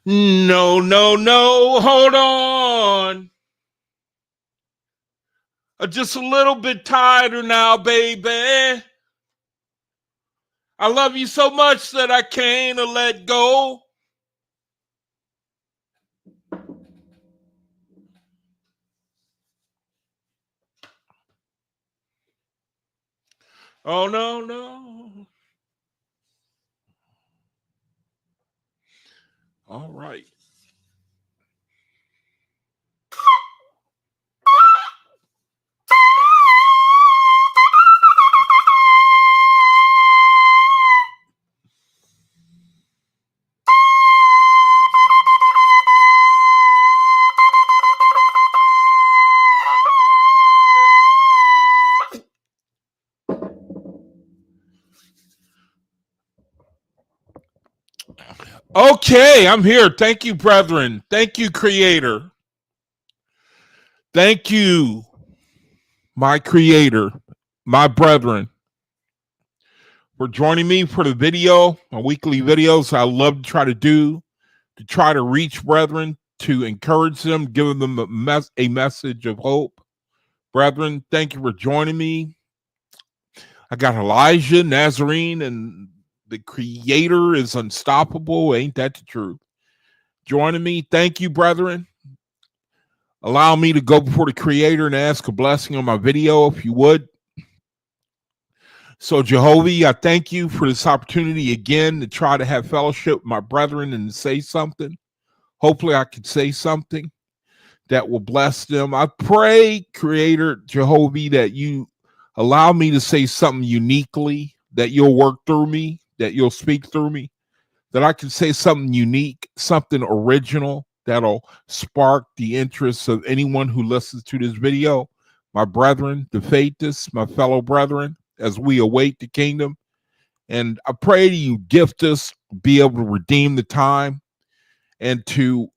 No, hold on. Just a little bit tighter now, baby. I love you so much that I can't let go. Oh, no. All right. Okay, I'm here. Thank you, brethren. Thank you, Creator. Thank you, my Creator, my brethren, for joining me for the video, my weekly videos I love to try to do, to try to reach brethren, to encourage them, give them a message of hope. Brethren, thank you for joining me. I got Elijah, Nazarene, and the Creator is unstoppable. Ain't that the truth? Joining me. Thank you, brethren. Allow me to go before the Creator and ask a blessing on my video, if you would. So, Jehovah, I thank you for this opportunity again to try to have fellowship with my brethren and say something. Hopefully, I can say something that will bless them. I pray, Creator Jehovah, that you allow me to say something uniquely, that you'll work through me, that you'll speak through me, that I can say something unique, something original that'll spark the interest of anyone who listens to this video. My brethren, the faithists, my fellow brethren, as we await the kingdom. And I pray you gift us, be able to redeem the time and to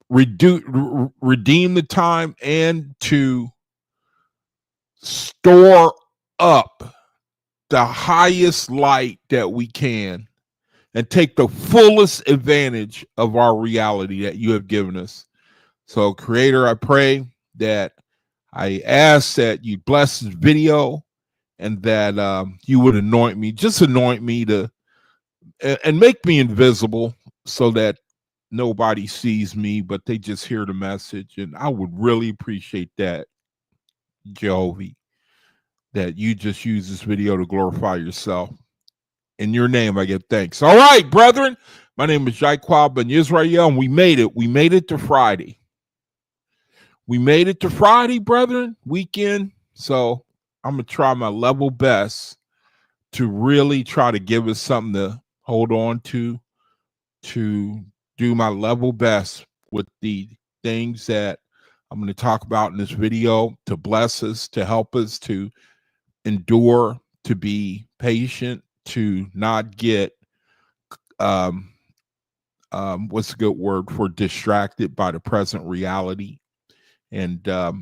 redeem the time and to store up the highest light that we can and take the fullest advantage of our reality that you have given us. So, Creator, I pray that I ask that you bless this video and that you would anoint me, just anoint me to and make me invisible so that nobody sees me, but they just hear the message. And I would really appreciate that, Jehovah, that you just use this video to glorify yourself. In your name, I give thanks. All right, brethren. My name is Jaquab Ben Israel, and we made it. We made it to Friday. We made it to Friday, brethren, weekend. So I'm going to try my level best to really try to give us something to hold on to do my level best with the things that I'm going to talk about in this video to bless us, to help us to endure, to be patient, to not get what's a good word for distracted by the present reality. And I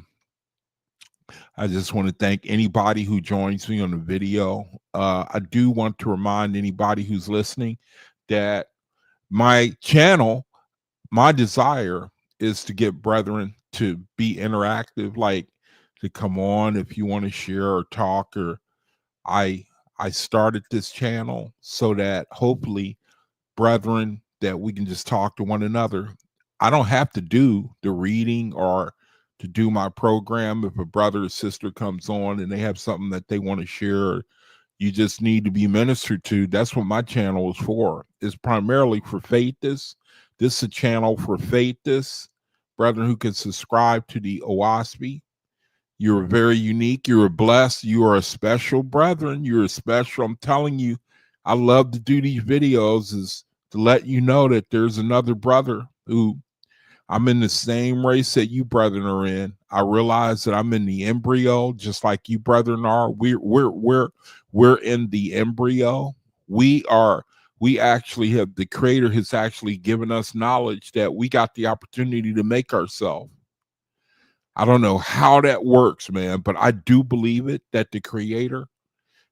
just want to thank anybody who joins me on the video. I do want to remind anybody who's listening that my channel, my desire is to get brethren to be interactive, like to come on if you want to share or talk. Or I started this channel so that hopefully, brethren, that we can just talk to one another. I don't have to do the reading or to do my program. If a brother or sister comes on and they have something that they want to share, you just need to be ministered to. That's what my channel is for. It's primarily for faithists. This is a channel for faithists, brethren who can subscribe to the Oahspe. You're very unique. You're blessed. You are a special brethren. You're special. I'm telling you, I love to do these videos is to let you know that there's another brother who I'm in the same race that you brethren are in. I realize that I'm in the embryo, just like you brethren are. We're in the embryo. We actually have, the Creator has actually given us knowledge that we got the opportunity to make ourselves. I don't know how that works, man, but I do believe it, that the Creator,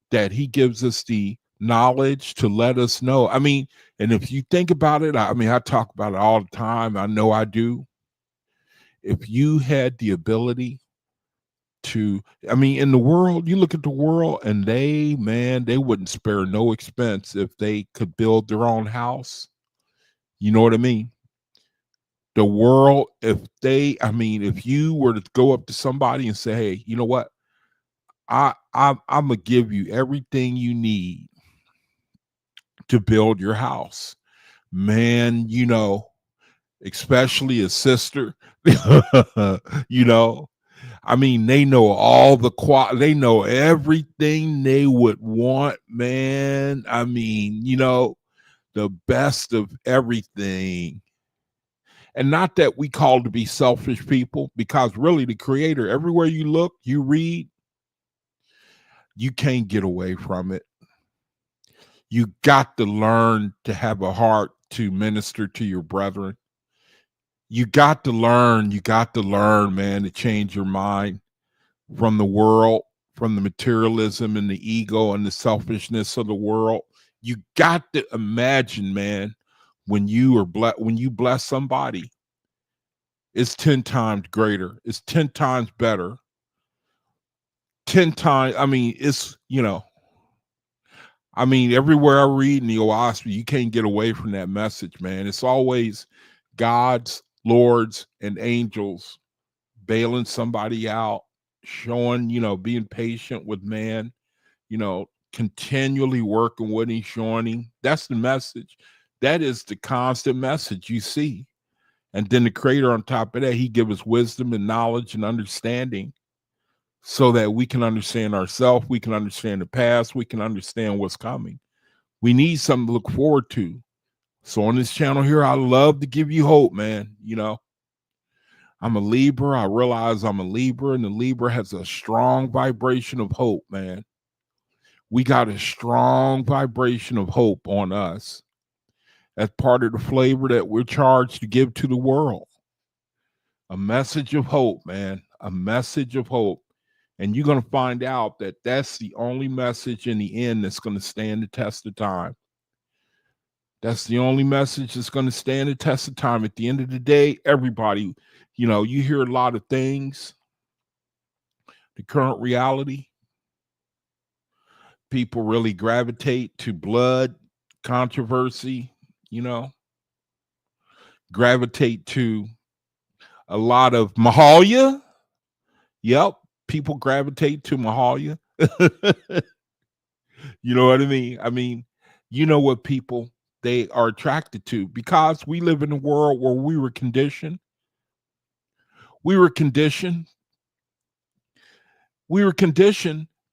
that he gives us the knowledge to let us know. I mean, and if you think about it, I mean, I talk about it all the time. I know I do. If you had the ability to, I mean, in the world, you look at the world and they wouldn't spare no expense if they could build their own house. You know what I mean? The world, if you were to go up to somebody and say, hey, you know what? I'm gonna give you everything you need to build your house, man. You know, especially a sister. You know, I mean, they know all they know everything they would want, man. I mean, you know, the best of everything. And not that we call to be selfish people, because really the Creator, everywhere you look, you read, you can't get away from it. You got to learn to have a heart to minister to your brethren. You got to learn, man, to change your mind from the world, from the materialism and the ego and the selfishness of the world. You got to imagine, man, when you bless somebody, it's 10 times greater. It's 10 times better. 10 times, I mean, it's, everywhere I read in the Oahspe, you can't get away from that message, man. It's always gods, lords, and angels bailing somebody out, showing, being patient with man, continually working with him, showing him. That's the message. That is the constant message you see. And then the Creator on top of that, he gives us wisdom and knowledge and understanding so that we can understand ourselves, we can understand the past, we can understand what's coming. We need something to look forward to. So on this channel here, I love to give you hope, man. I'm a Libra. I realize I'm a Libra, and the Libra has a strong vibration of hope, man. We got a strong vibration of hope on us. That's part of the flavor that we're charged to give to the world. A message of hope, man. A message of hope. And you're going to find out that that's the only message in the end that's going to stand the test of time. That's the only message that's going to stand the test of time. At the end of the day, everybody, you hear a lot of things. The current reality, people really gravitate to blood, controversy, gravitate to a lot of Mahalia. Yep, people gravitate to Mahalia. You know what I mean? You know what people they are attracted to, because we live in a world where we were conditioned. We were conditioned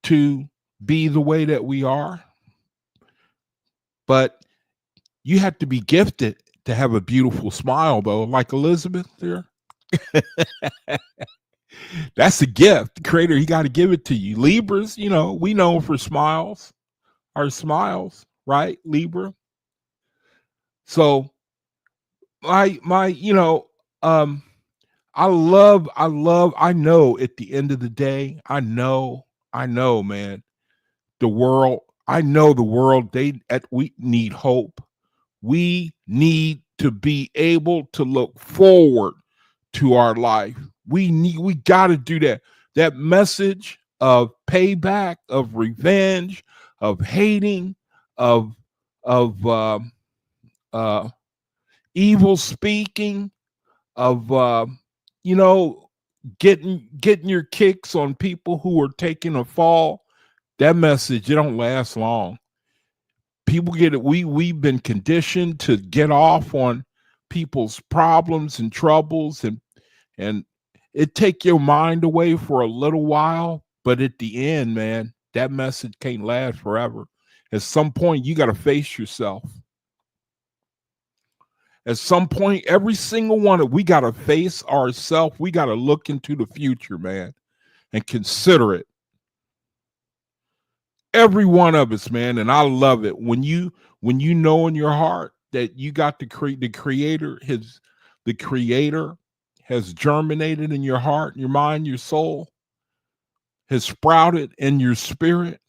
to be the way that we are. But you have to be gifted to have a beautiful smile, though, like Elizabeth there. That's a gift. The Creator, he got to give it to you. Libras, we know for smiles. Our smiles, right, Libra? So I know at the end of the day, I know, man, the world, we need hope. We need to be able to look forward to our life. We got to do that. That message of payback, of revenge, of hating, of evil speaking, of getting your kicks on people who are taking a fall. That message, it don't last long. People get it. We've been conditioned to get off on people's problems and troubles, and it take your mind away for a little while, but at the end, man, that message can't last forever. At some point, you got to face yourself. At some point, every single one we got to face ourselves. We got to look into the future, man, and consider it. Every one of us, man, and I love it when you know in your heart that you got the Creator has germinated in your heart, your mind, your soul, has sprouted in your spirit.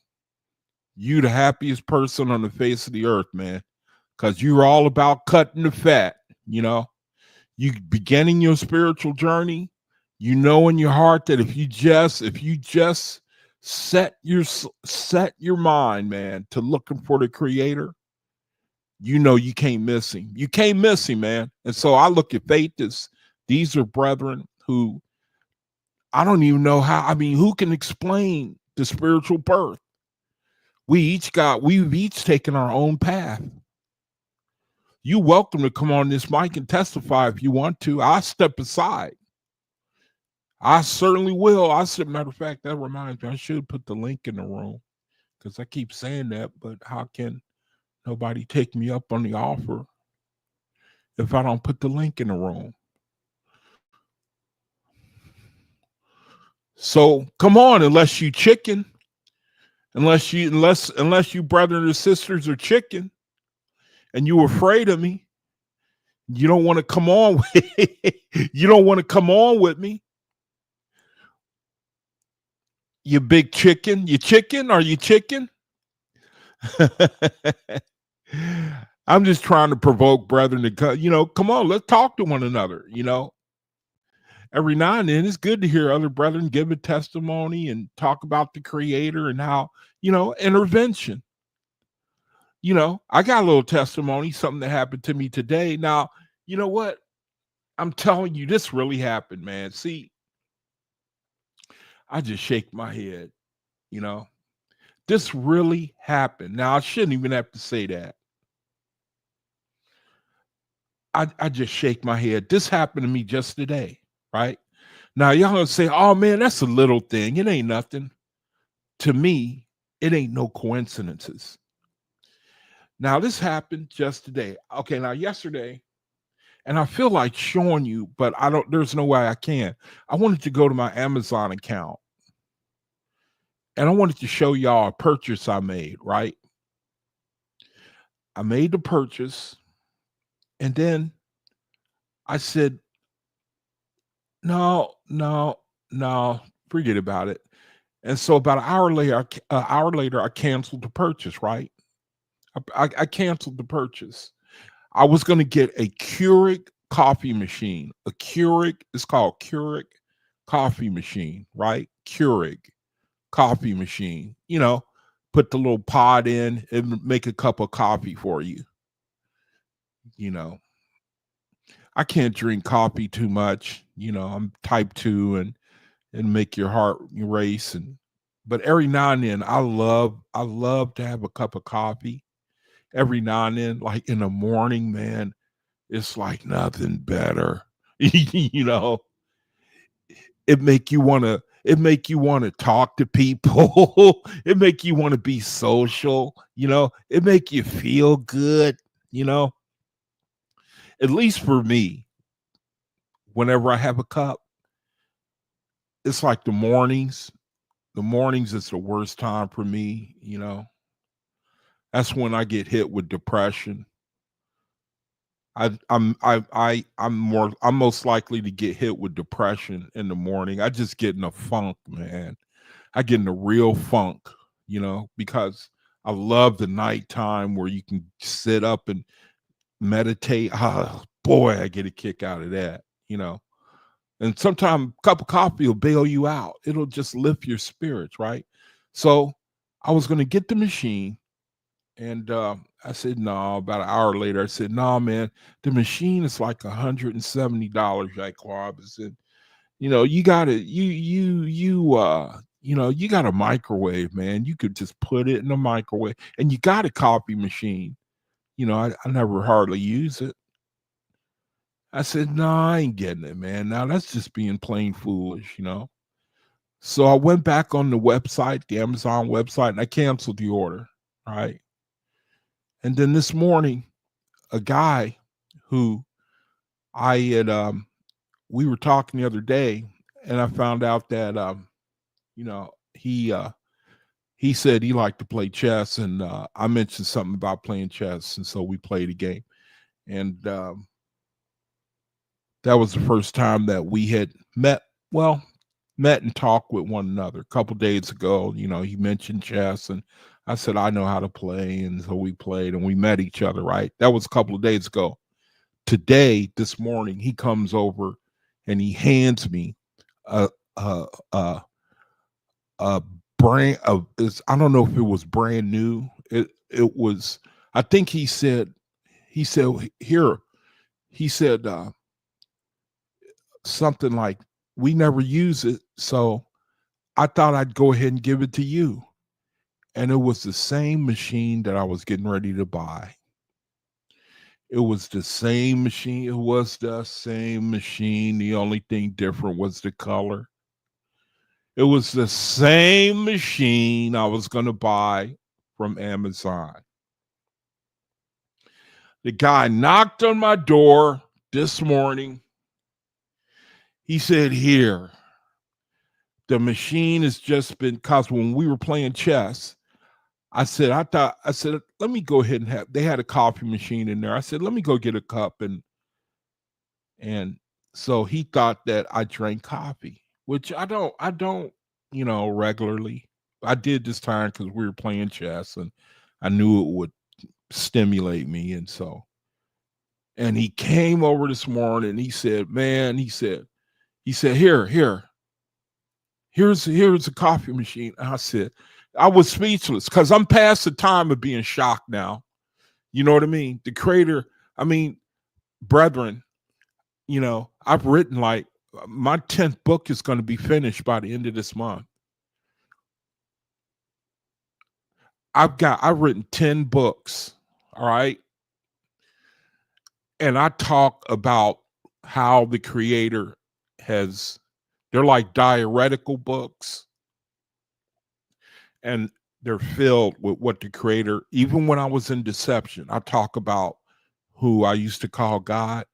You the happiest person on the face of the earth, man, because you're all about cutting the fat. You beginning your spiritual journey. You know in your heart that if you just set your mind, man, to looking for the Creator, you can't miss him. You can't miss him, man. And so I look at faith as these are brethren who I don't even know who can explain the spiritual birth? We've each taken our own path. You're welcome to come on this mic and testify if you want to. I'll step aside. I certainly will. Matter of fact, that reminds me, I should put the link in the room, because I keep saying that, but how can nobody take me up on the offer if I don't put the link in the room? So come on, unless you chicken, unless you brethren and sisters are chicken and you afraid of me, You don't want to come on with you don't want to come on with me. You big chicken. You chicken? Are you chicken? I'm just trying to provoke brethren to come, come on, let's talk to one another, Every now and then it's good to hear other brethren give a testimony and talk about the creator and how, intervention. I got a little testimony, something that happened to me today. Now, you know what? I'm telling you, this really happened, man. See, I just shake my head, this really happened. Now, I shouldn't even have to say that. I just shake my head. This happened to me just today, right? Now, y'all gonna say, oh man, that's a little thing. It ain't nothing. To me, it ain't no coincidences. Now, this happened just today. Okay, now yesterday, and I feel like showing you, but there's no way I can. I wanted to go to my Amazon account. And I wanted to show y'all a purchase I made, right? I made the purchase. And then I said, no, forget about it. And so about an hour later, I canceled the purchase, right? I canceled the purchase. I was going to get a Keurig coffee machine. It's called Keurig coffee machine, right? Keurig coffee machine. Put the little pod in and make a cup of coffee for you. I can't drink coffee too much. I'm type 2 and make your heart race. But every now and then I love to have a cup of coffee. Every now and then, like in the morning, man, it's like nothing better. It make you want to talk to people. It make you want to be social. It make you feel good. At least for me, whenever I have a cup, it's like the mornings. The mornings is the worst time for me. That's when I get hit with depression. I'm most likely to get hit with depression in the morning. I just get in a funk, man. I get in a real funk, because I love the nighttime where you can sit up and meditate. Oh, boy, I get a kick out of that, And sometimes a cup of coffee will bail you out. It'll just lift your spirits, right? So I was going to get the machine. And I said, no, about an hour later, I said, no, man, the machine is like $170, Jack Clark. I said, you got it. You got a microwave, man. You could just put it in the microwave, and you got a coffee machine. I never hardly use it. I said, no, I ain't getting it, man. Now that's just being plain foolish, So I went back on the website, the Amazon website, and I canceled the order, right? And then this morning, a guy who I had, we were talking the other day, and I found out that, he said he liked to play chess, and I mentioned something about playing chess, and so we played a game. And that was the first time that we had met and talked with one another. A couple days ago, he mentioned chess, and I said, I know how to play. And so we played and we met each other, right? That was a couple of days ago. Today, this morning, he comes over and he hands me a brand of, I don't know if it was brand new. It was, I think he said, here, he said, something like, we never use it, so I thought I'd go ahead and give it to you. And it was the same machine that I was getting ready to buy. It was the same machine. It was the same machine. The only thing different was the color. It was the same machine I was going to buy from Amazon. The guy knocked on my door this morning. He said, here, the machine has just been, because when we were playing chess, I said, let me go ahead and they had a coffee machine in there. I said, let me go get a cup and And so he thought that I drank coffee, which I don't, regularly. I did this time because we were playing chess and I knew it would stimulate me. And he came over this morning and he said, man, he said, here's a coffee machine. And I said, I was speechless because I'm past the time of being shocked now. You know what I mean? The creator, I mean, brethren, I've written like my 10th book is going to be finished by the end of this month. I've written 10 books. All right. And I talk about how the creator they're like diuretical books, and they're filled with what the creator, even when I was in deception, I talk about who I used to call God.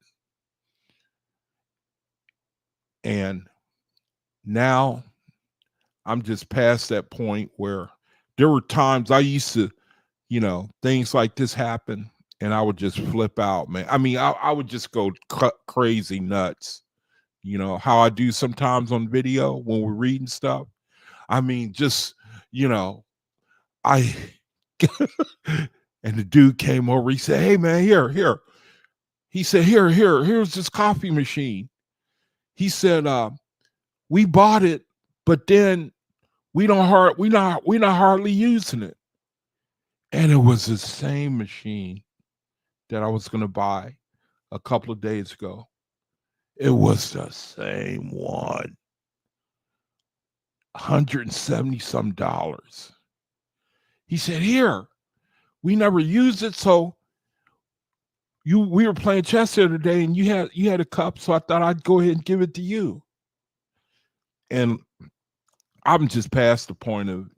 And now I'm just past that point where there were times I used to, things like this happen and I would just flip out, man. I mean, I would just go crazy nuts, how I do sometimes on video when we're reading stuff. I mean, just, I, and the dude came over, he said, hey, man, here. He said, here's this coffee machine. He said, we bought it, but then we're not hardly using it. And it was the same machine that I was going to buy a couple of days ago. It was the same one. $170 some. He said, here, we never used it, so we were playing chess the other day and you had a cup, so I thought I'd go ahead and give it to you. And I'm just past the point of,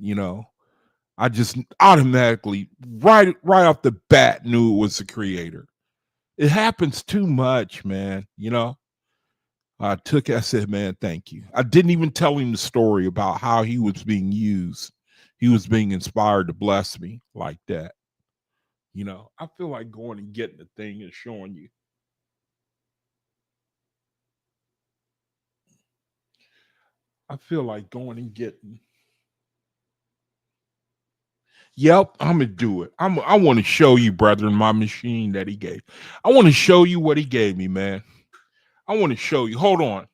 I just automatically right off the bat knew it was the creator. It happens too much, man. I said, man, thank you. I didn't even tell him the story about how he was being used. He was being inspired to bless me like that. I feel like going and getting the thing and showing you. I feel like going and getting. Yep, I'm gonna do it. I want to show you, brethren, my machine that he gave. I want to show you what he gave me, man. I want to show you. Hold on.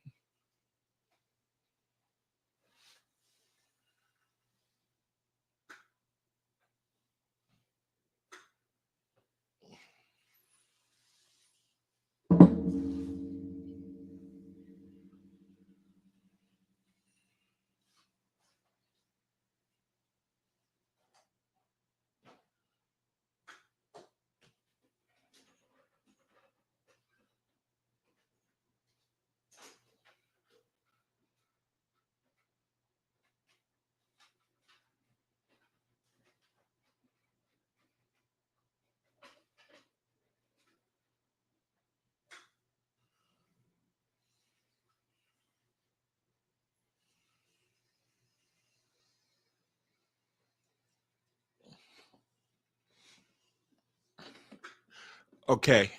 Okay.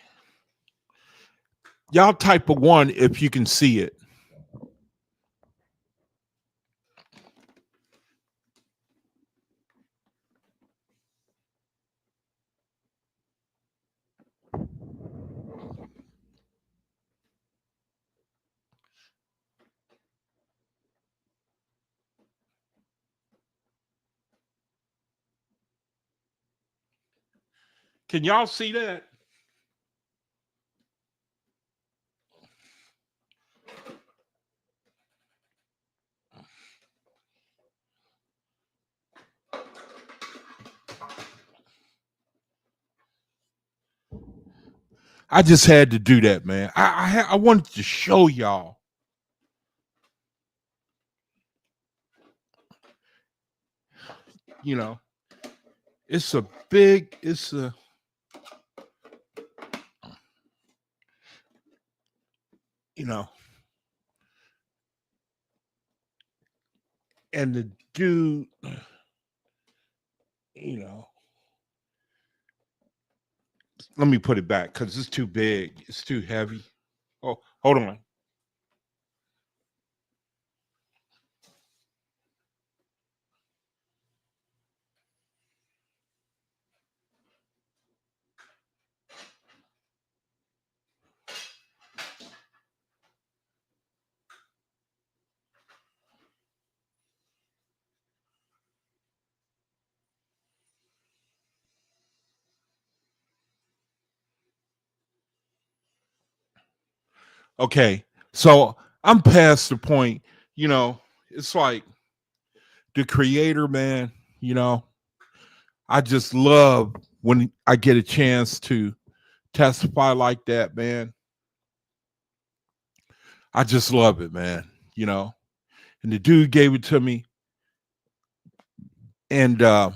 Y'all type a 1 if you can see it. Can y'all see that? I just had to do that, man. I wanted to show y'all. It's a and the dude, let me put it back because it's too big. It's too heavy. Oh, hold on. Okay, so I'm past the point. You know, it's like the creator, man. You know, I just love when I get a chance to testify like that, man. I just love it, man. You know, and the dude gave it to me, and I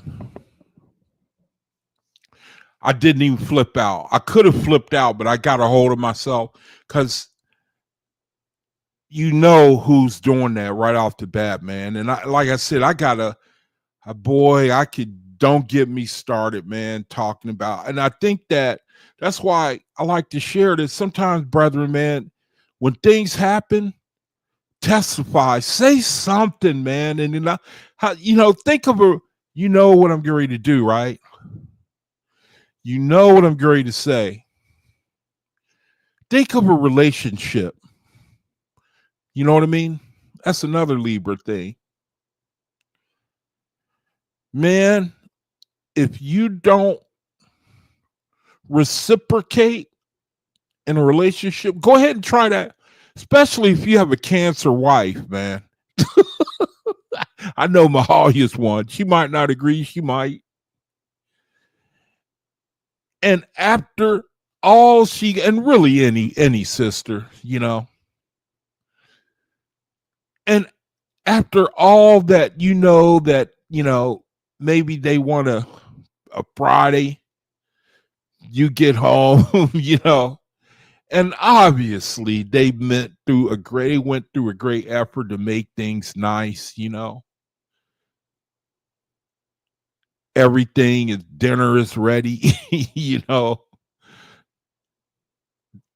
didn't even flip out. I could have flipped out, but I got a hold of myself because you know who's doing that right off the bat, man. And like I said, I got a boy. I could don't get me started, man. Talking about, and I think that's why I like to share this. Sometimes, brethren, man, when things happen, testify, say something, man, and think of a, you know what I'm going to do, right? You know what I'm going to say. Think of a relationship. You know what I mean? That's another Libra thing. Man, if you don't reciprocate in a relationship, go ahead and try that. Especially if you have a Cancer wife, man. I know Mahalia's one. She might not agree. She might. And after all and really any sister, and after all that, maybe they want a Friday, you get home, and obviously they went through a great effort to make things nice, everything is, dinner is ready,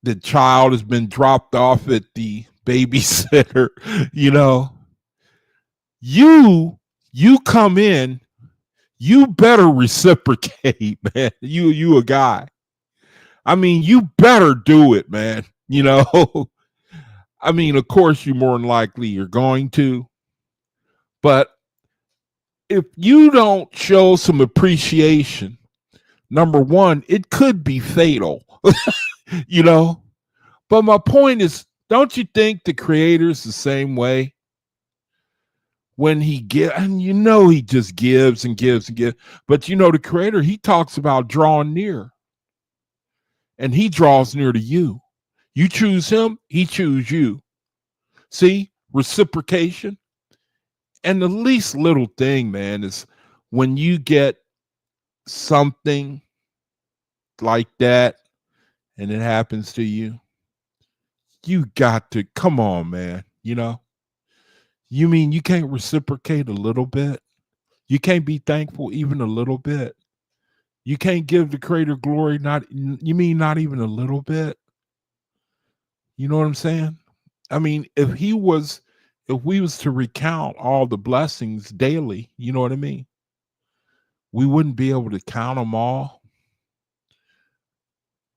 the child has been dropped off at the babysitter, you know, you come in, you better reciprocate, man. You a guy. I mean, you better do it, man. I mean, of course, you more than likely you're going to, but if you don't show some appreciation, number one, it could be fatal, you know. But my point is, don't you think the creator's the same way? When he gives, and he just gives and gives and gives. But the creator, he talks about drawing near, and he draws near to you. You choose him, he chooses you. See, reciprocation. And the least little thing, man, is when you get something like that and it happens to you, you got to come on, man. You mean you can't reciprocate a little bit? You can't be thankful even a little bit? You can't give the creator glory, you mean not even a little bit? You know what I'm saying? I mean, if we was to recount all the blessings daily, you know what I mean? We wouldn't be able to count them all.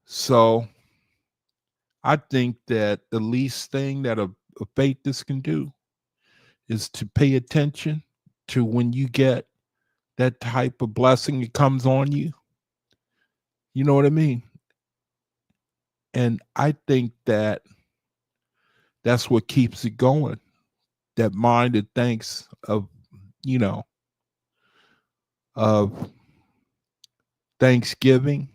So I think that the least thing that a faithist can do is to pay attention to when you get that type of blessing that comes on you. You know what I mean? And I think that's what keeps it going. That mind that thinks of Thanksgiving.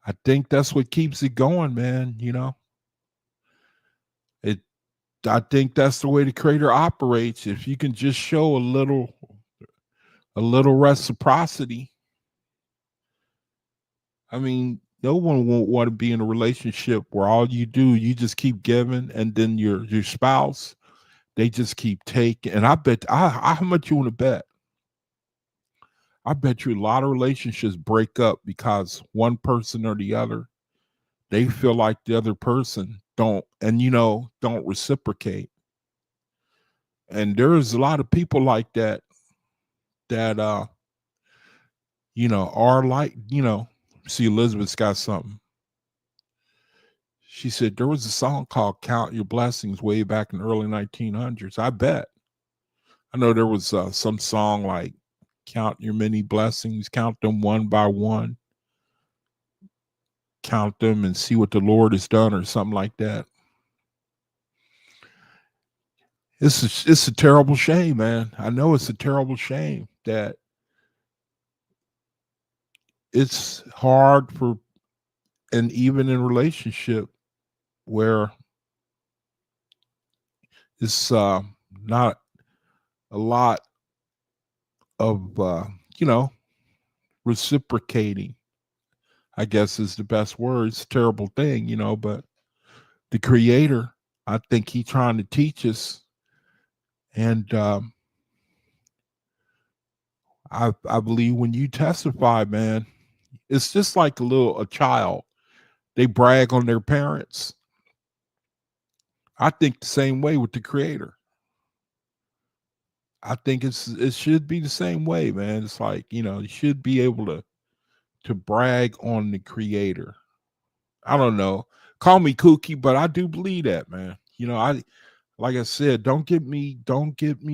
I think that's what keeps it going, man. It I think that's the way the creator operates. If you can just show a little reciprocity. I mean, no one won't want to be in a relationship where all you do, you just keep giving, and then your spouse, they just keep taking. And I bet, how much you want to bet? I bet you a lot of relationships break up because one person or the other, they feel like the other person don't reciprocate. And there's a lot of people like that that are like, see, Elizabeth's got something. She said there was a song called Count Your Blessings way back in the early 1900s. I bet. I know there was some song like Count Your Many Blessings, count them one by one, count them and see what the Lord has done, or something like that. It's a terrible shame, man. I know it's a terrible shame that it's hard for, and even in relationship where it's not a lot of reciprocating, I guess is the best word. It's a terrible thing, but the Creator, I think He's trying to teach us. And I believe when you testify, man, it's just like a child. They brag on their parents. I think the same way with the Creator. I think it should be the same way, man. It's like, you should be able to brag on the Creator. I don't know. Call me kooky, but I do believe that, man. Like I said, don't get me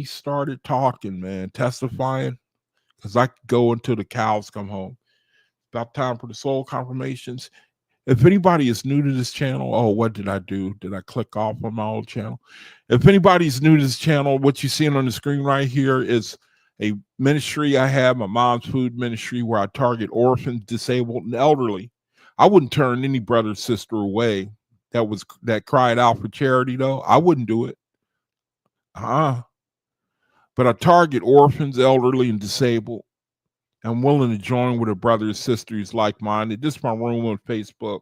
started talking, man, testifying, because I could go until the cows come home. About time for the soul confirmations. If anybody is new to this channel, oh, what did I do? Did I click off on my old channel? If anybody's new to this channel, what you're seeing on the screen right here is a ministry I have, my mom's food ministry, where I target orphans, disabled, and elderly. I wouldn't turn any brother or sister away that cried out for charity, though. I wouldn't do it. But I target orphans, elderly, and disabled. I'm willing to join with a brother or sister who's like-minded. This is my room on Facebook.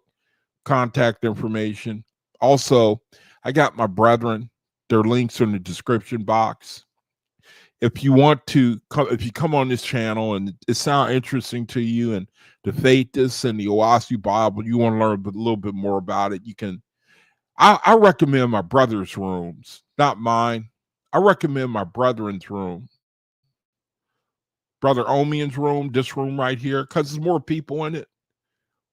Contact information. Also, I got my brethren. Their links are in the description box. If you want to if you come on this channel and it sounds interesting to you, and the Faithists and the Oahspe Bible, you want to learn a little bit more about it, you can. I recommend my brother's rooms, not mine. I recommend my brethren's room. Brother Omian's room, this room right here, because there's more people in it.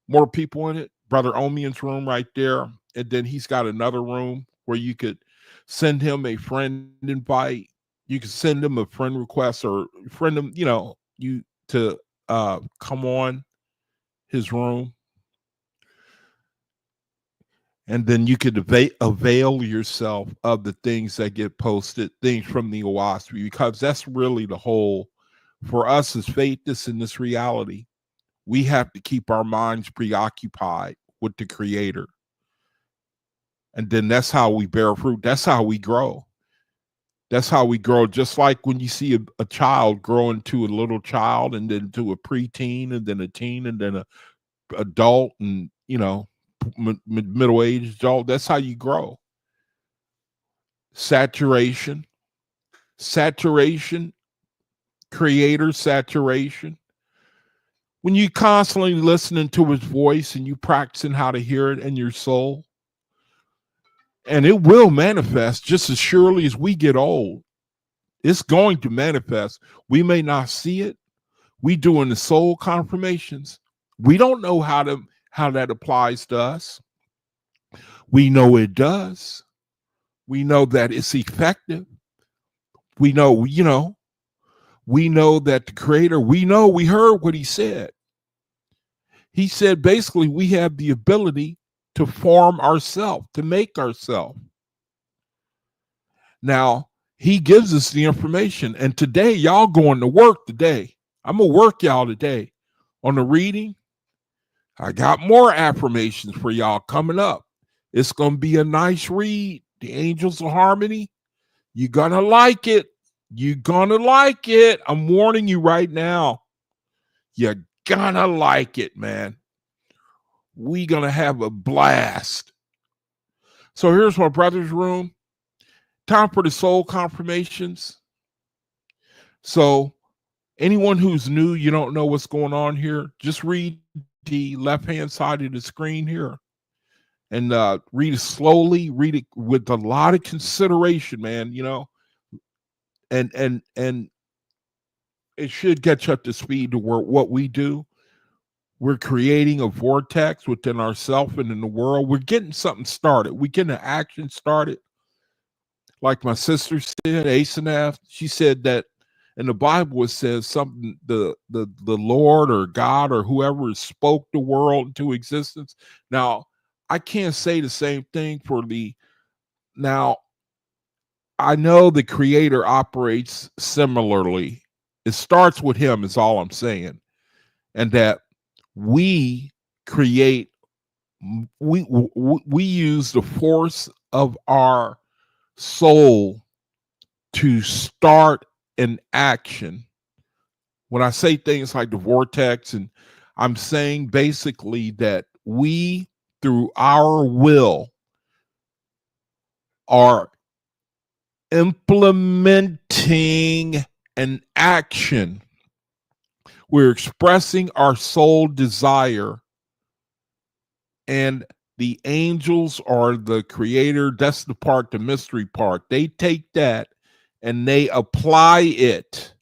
Brother Omian's room right there. And then he's got another room where you could send him a friend invite. You could send him a friend request or friend him, you to come on his room. And then you could avail yourself of the things that get posted, things from the Oahspe, because that's really the whole, for us as Faithists in this reality, we have to keep our minds preoccupied with the Creator. And then that's how we bear fruit. That's how we grow. That's how we grow. Just like when you see a child grow into a little child, and then to a preteen, and then a teen, and then a adult, and middle-aged adult. That's how you grow. Saturation, Creator saturation. When you constantly listening to His voice and you practicing how to hear it in your soul, and it will manifest just as surely as we get old. It's going to manifest. We may not see it. We doing the soul confirmations. We don't know how that applies to us. We know it does. We know that it's effective. We know, we know that the Creator, we heard what He said. He said basically we have the ability to form ourselves, to make ourselves. Now, He gives us the information. And today, y'all going to work today. I'm going to work y'all today on the reading. I got more affirmations for y'all coming up. It's going to be a nice read. The Angels of Harmony. You're going to like it. You're going to like it. I'm warning you right now. You're going to like it, man. We're going to have a blast. So here's my brother's room. Time for the soul confirmations. So anyone who's new, you don't know what's going on here, just read the left-hand side of the screen here. and read it slowly, read it with a lot of consideration, man, you know, and it should get you up to speed to what we do. We're creating a vortex within ourselves and in the world. We're getting something started. We're getting an action started. Like my sister said, Asenath, she said that in the Bible it says something, the Lord or God or whoever spoke the world into existence. Now, I can't say the same thing for now, I know the creator operates similarly. It starts with him, is all I'm saying. And that we create, we use the force of our soul to start an action. When I say things like the vortex, and I'm saying basically that we, through our will, are implementing an action. We're expressing our soul desire, and the angels are the creator. That's the part, the mystery part. They take that and they apply it.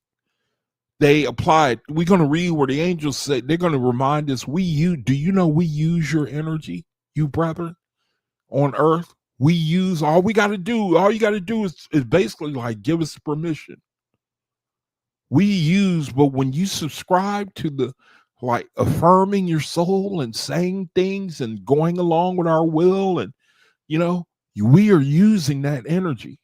They apply it. We're going to read where the angels say, they're going to remind us, do you know we use your energy, you brethren, on earth? We use, all you got to do is basically like give us permission. We use, but when you subscribe to the like affirming your soul and saying things and going along with our will, and you know, we are using that energy.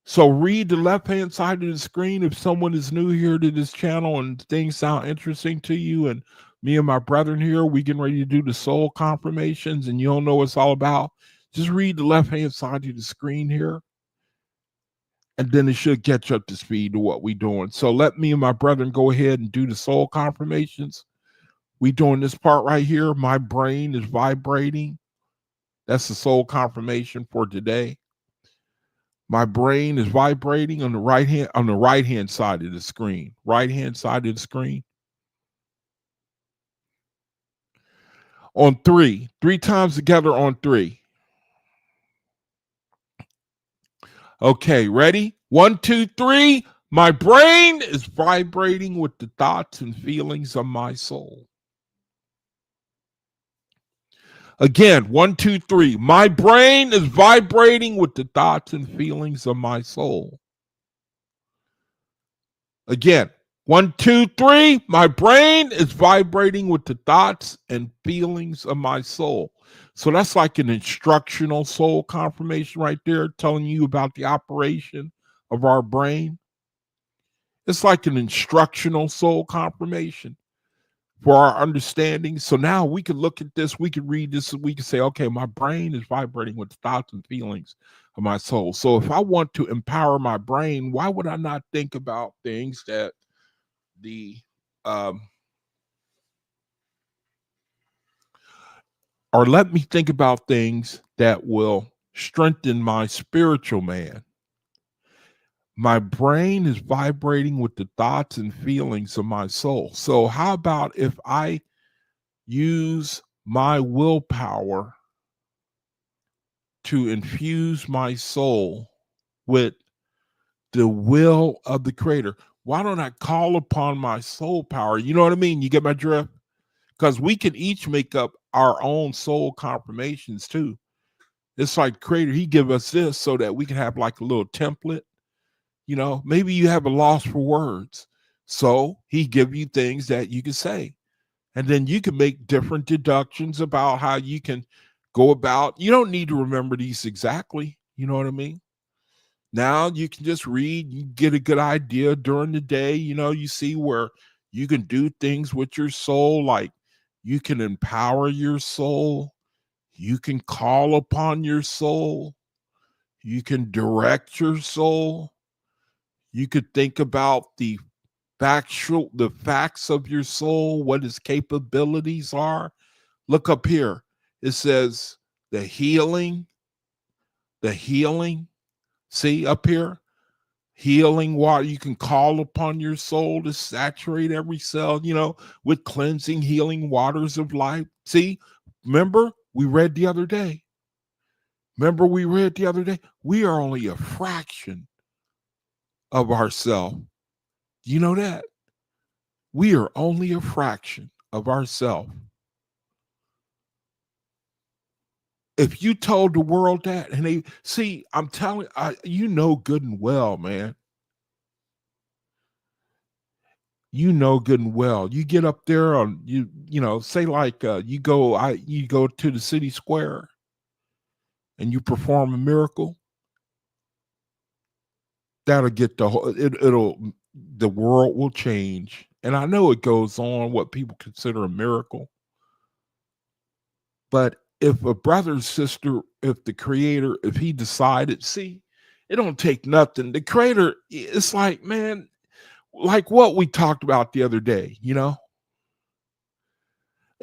So read the left-hand side of the screen if someone is new here to this channel and things sound interesting to you. And me and my brethren here, we getting ready to do the soul confirmations, and you don't know what it's all about. Just read the left-hand side of the screen here, and then it should get you up to speed to what we're doing. So let me and my brethren go ahead and do the soul confirmations. We doing this part right here. My brain is vibrating. That's the soul confirmation for today. My brain is vibrating on the right hand side of the screen. Right hand side of the screen. On three times together on three. Okay, ready? 1, 2, 3. My brain is vibrating with the thoughts and feelings of my soul. Again, 1, 2, 3. My brain is vibrating with the thoughts and feelings of my soul. Again, 1, 2, 3. My brain is vibrating with the thoughts and feelings of my soul. So that's like an instructional soul confirmation right there, telling you about the operation of our brain. It's like an instructional soul confirmation for our understanding. So now we can look at this, we can read this, and we can say, okay, my brain is vibrating with the thoughts and feelings of my soul. So if I want to empower my brain, why would I not think about things that or let me think about things that will strengthen my spiritual man. My brain is vibrating with the thoughts and feelings of my soul. So how about if I use my willpower to infuse my soul with the will of the creator? Why don't I call upon my soul power? You know what I mean? You get my drift? Because we can each make up our own soul confirmations too. It's like creator, he give us this so that we can have like a little template. You know, maybe you have a loss for words. So he give you things that you can say. And then you can make different deductions about how you can go about. You don't need to remember these exactly. You know what I mean? Now you can just read, you get a good idea during the day. You know, you see where you can do things with your soul, like you can empower your soul. You can call upon your soul. You can direct your soul. You could think about the facts of your soul, what its capabilities are. Look up here. It says the healing. See up here? healing water. You can call upon your soul to saturate every cell, with cleansing, healing waters of life. See, remember we read the other day. We are only a fraction of ourselves. You know that? We are only a fraction of ourselves. If you told the world that, and they see, I'm telling good and well, man. Good and well. You get up there on say like you go to the city square and you perform a miracle. That'll get the whole the world will change. And I know it goes on what people consider a miracle. But if a brother, sister, if the creator, if he decided, see, it don't take nothing. The creator, it's like, man, like what we talked about the other day, it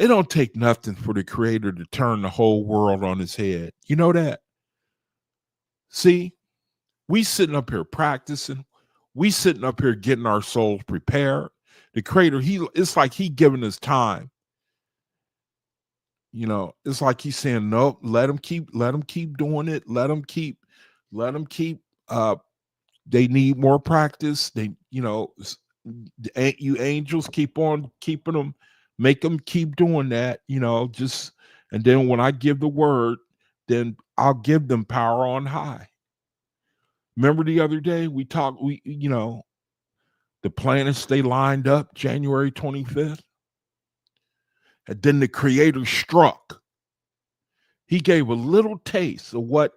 don't take nothing for the creator to turn the whole world on his head. You know that? See, we sitting up here practicing. We sitting up here getting our souls prepared. The creator, it's like he giving us time. It's like he's saying, nope, let them keep doing it. Let them keep, they need more practice. They, you angels keep on keeping them, make them keep doing that, and then when I give the word, then I'll give them power on high. Remember the other day we talked, the planets, they lined up January 25th. And then the creator struck. He gave a little taste of what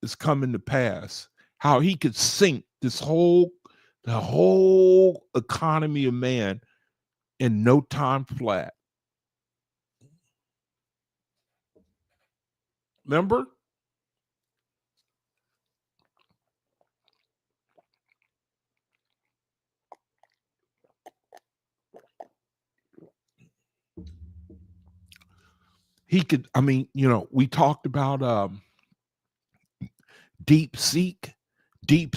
is coming to pass, how he could sink the whole economy of man in no time flat. Remember? He could, we talked about deep seek. The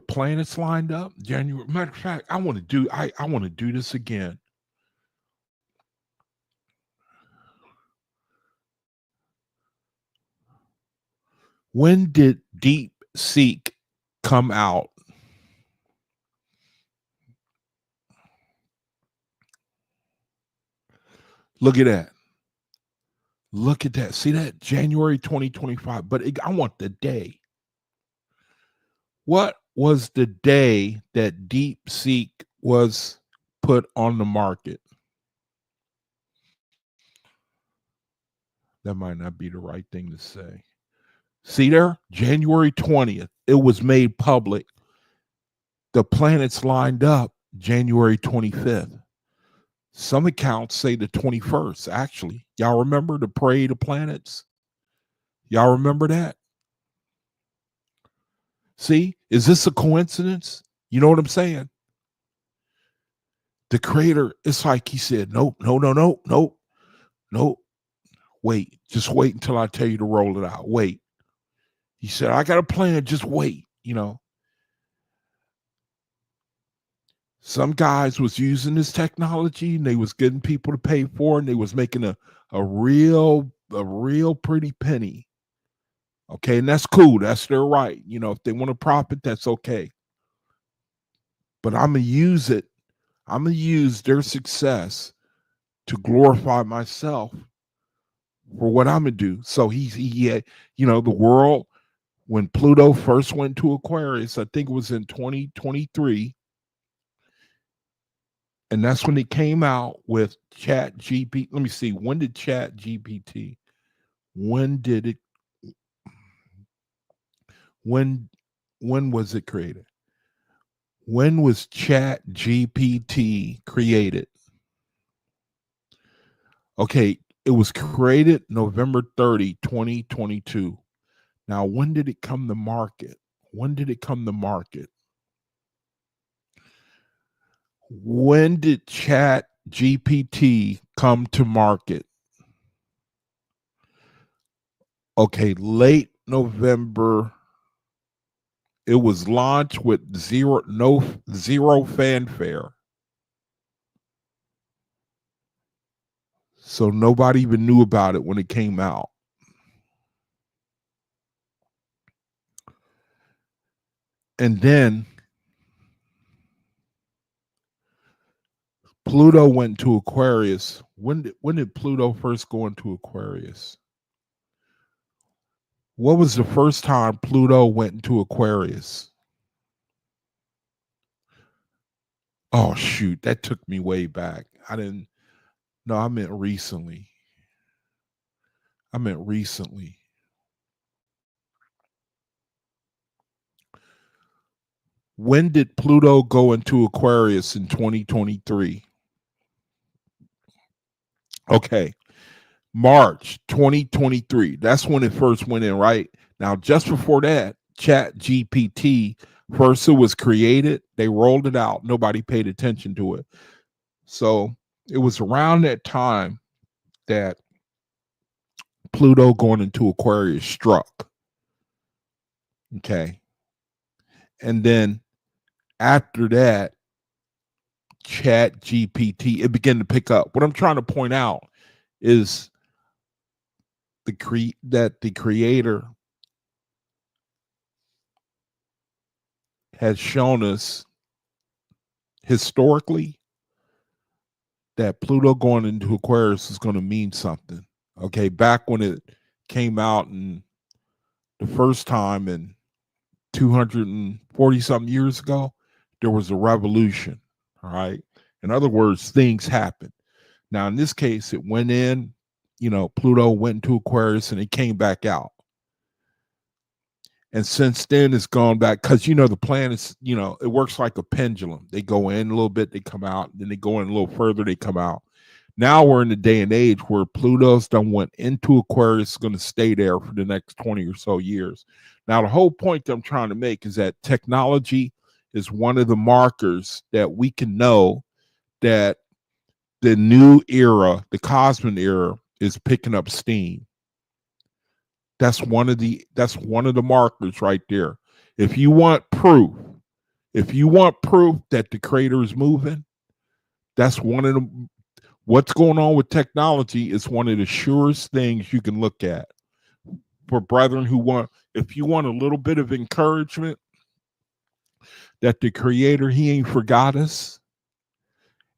planets lined up January. Matter of fact, I want to do this again. When did Deep Seek come out? Look at that. See that? January 2025. But I want the day. What was the day that Deep Seek was put on the market? That might not be the right thing to say. See there? January 20th. It was made public. The planets lined up January 25th. Some accounts say the 21st, actually. Y'all remember the Parade of Planets? Y'all remember that? See, is this a coincidence? You know what I'm saying? The creator, it's like he said, nope. Wait, just wait until I tell you to roll it out. Wait. He said, I got a plan, just wait, Some guys was using this technology and they was getting people to pay for it, and they was making a real pretty penny. Okay, and that's cool. That's their right. If they want to profit, that's okay. But I'm going to use it. I'm going to use their success to glorify myself for what I'm going to do. So he had, the world, when Pluto first went to Aquarius, I think it was in 2023. And that's when it came out with Chat GPT. Let me see. When did Chat GPT? When was it created? When was Chat GPT created? Okay, it was created November 30, 2022. Now, when did it come to market? When did Chat GPT come to market? Okay, late November. It was launched with zero fanfare. So nobody even knew about it when it came out. And then Pluto went to Aquarius. When did Pluto first go into Aquarius? What was the first time Pluto went into Aquarius? Oh shoot, that took me way back. I meant recently. When did Pluto go into Aquarius in 2023? Okay. March 2023. That's when it first went in, right? Now, just before that, Chat GPT, first it was created, they rolled it out, nobody paid attention to it. So it was around that time that Pluto going into Aquarius struck. Okay. And then after that, Chat GPT, it began to pick up. What I'm trying to point out is the creator has shown us historically that Pluto going into Aquarius is going to mean something. Okay, back when it came out in the first time in 240 something years ago, there was a revolution. All right. In other words, things happen. Now, in this case, it went in, Pluto went into Aquarius and it came back out. And since then, it's gone back because, the planets, it works like a pendulum. They go in a little bit, they come out, then they go in a little further, they come out. Now we're in the day and age where Pluto's done went into Aquarius, is going to stay there for the next 20 or so years. Now, the whole point that I'm trying to make is that technology is one of the markers that we can know that the new era, the cosmic era, is picking up steam. That's one of the markers right there. If you want proof that the creator is moving, that's one of the what's going on with technology is one of the surest things you can look at. For brethren if you want a little bit of encouragement that the creator, he ain't forgot us,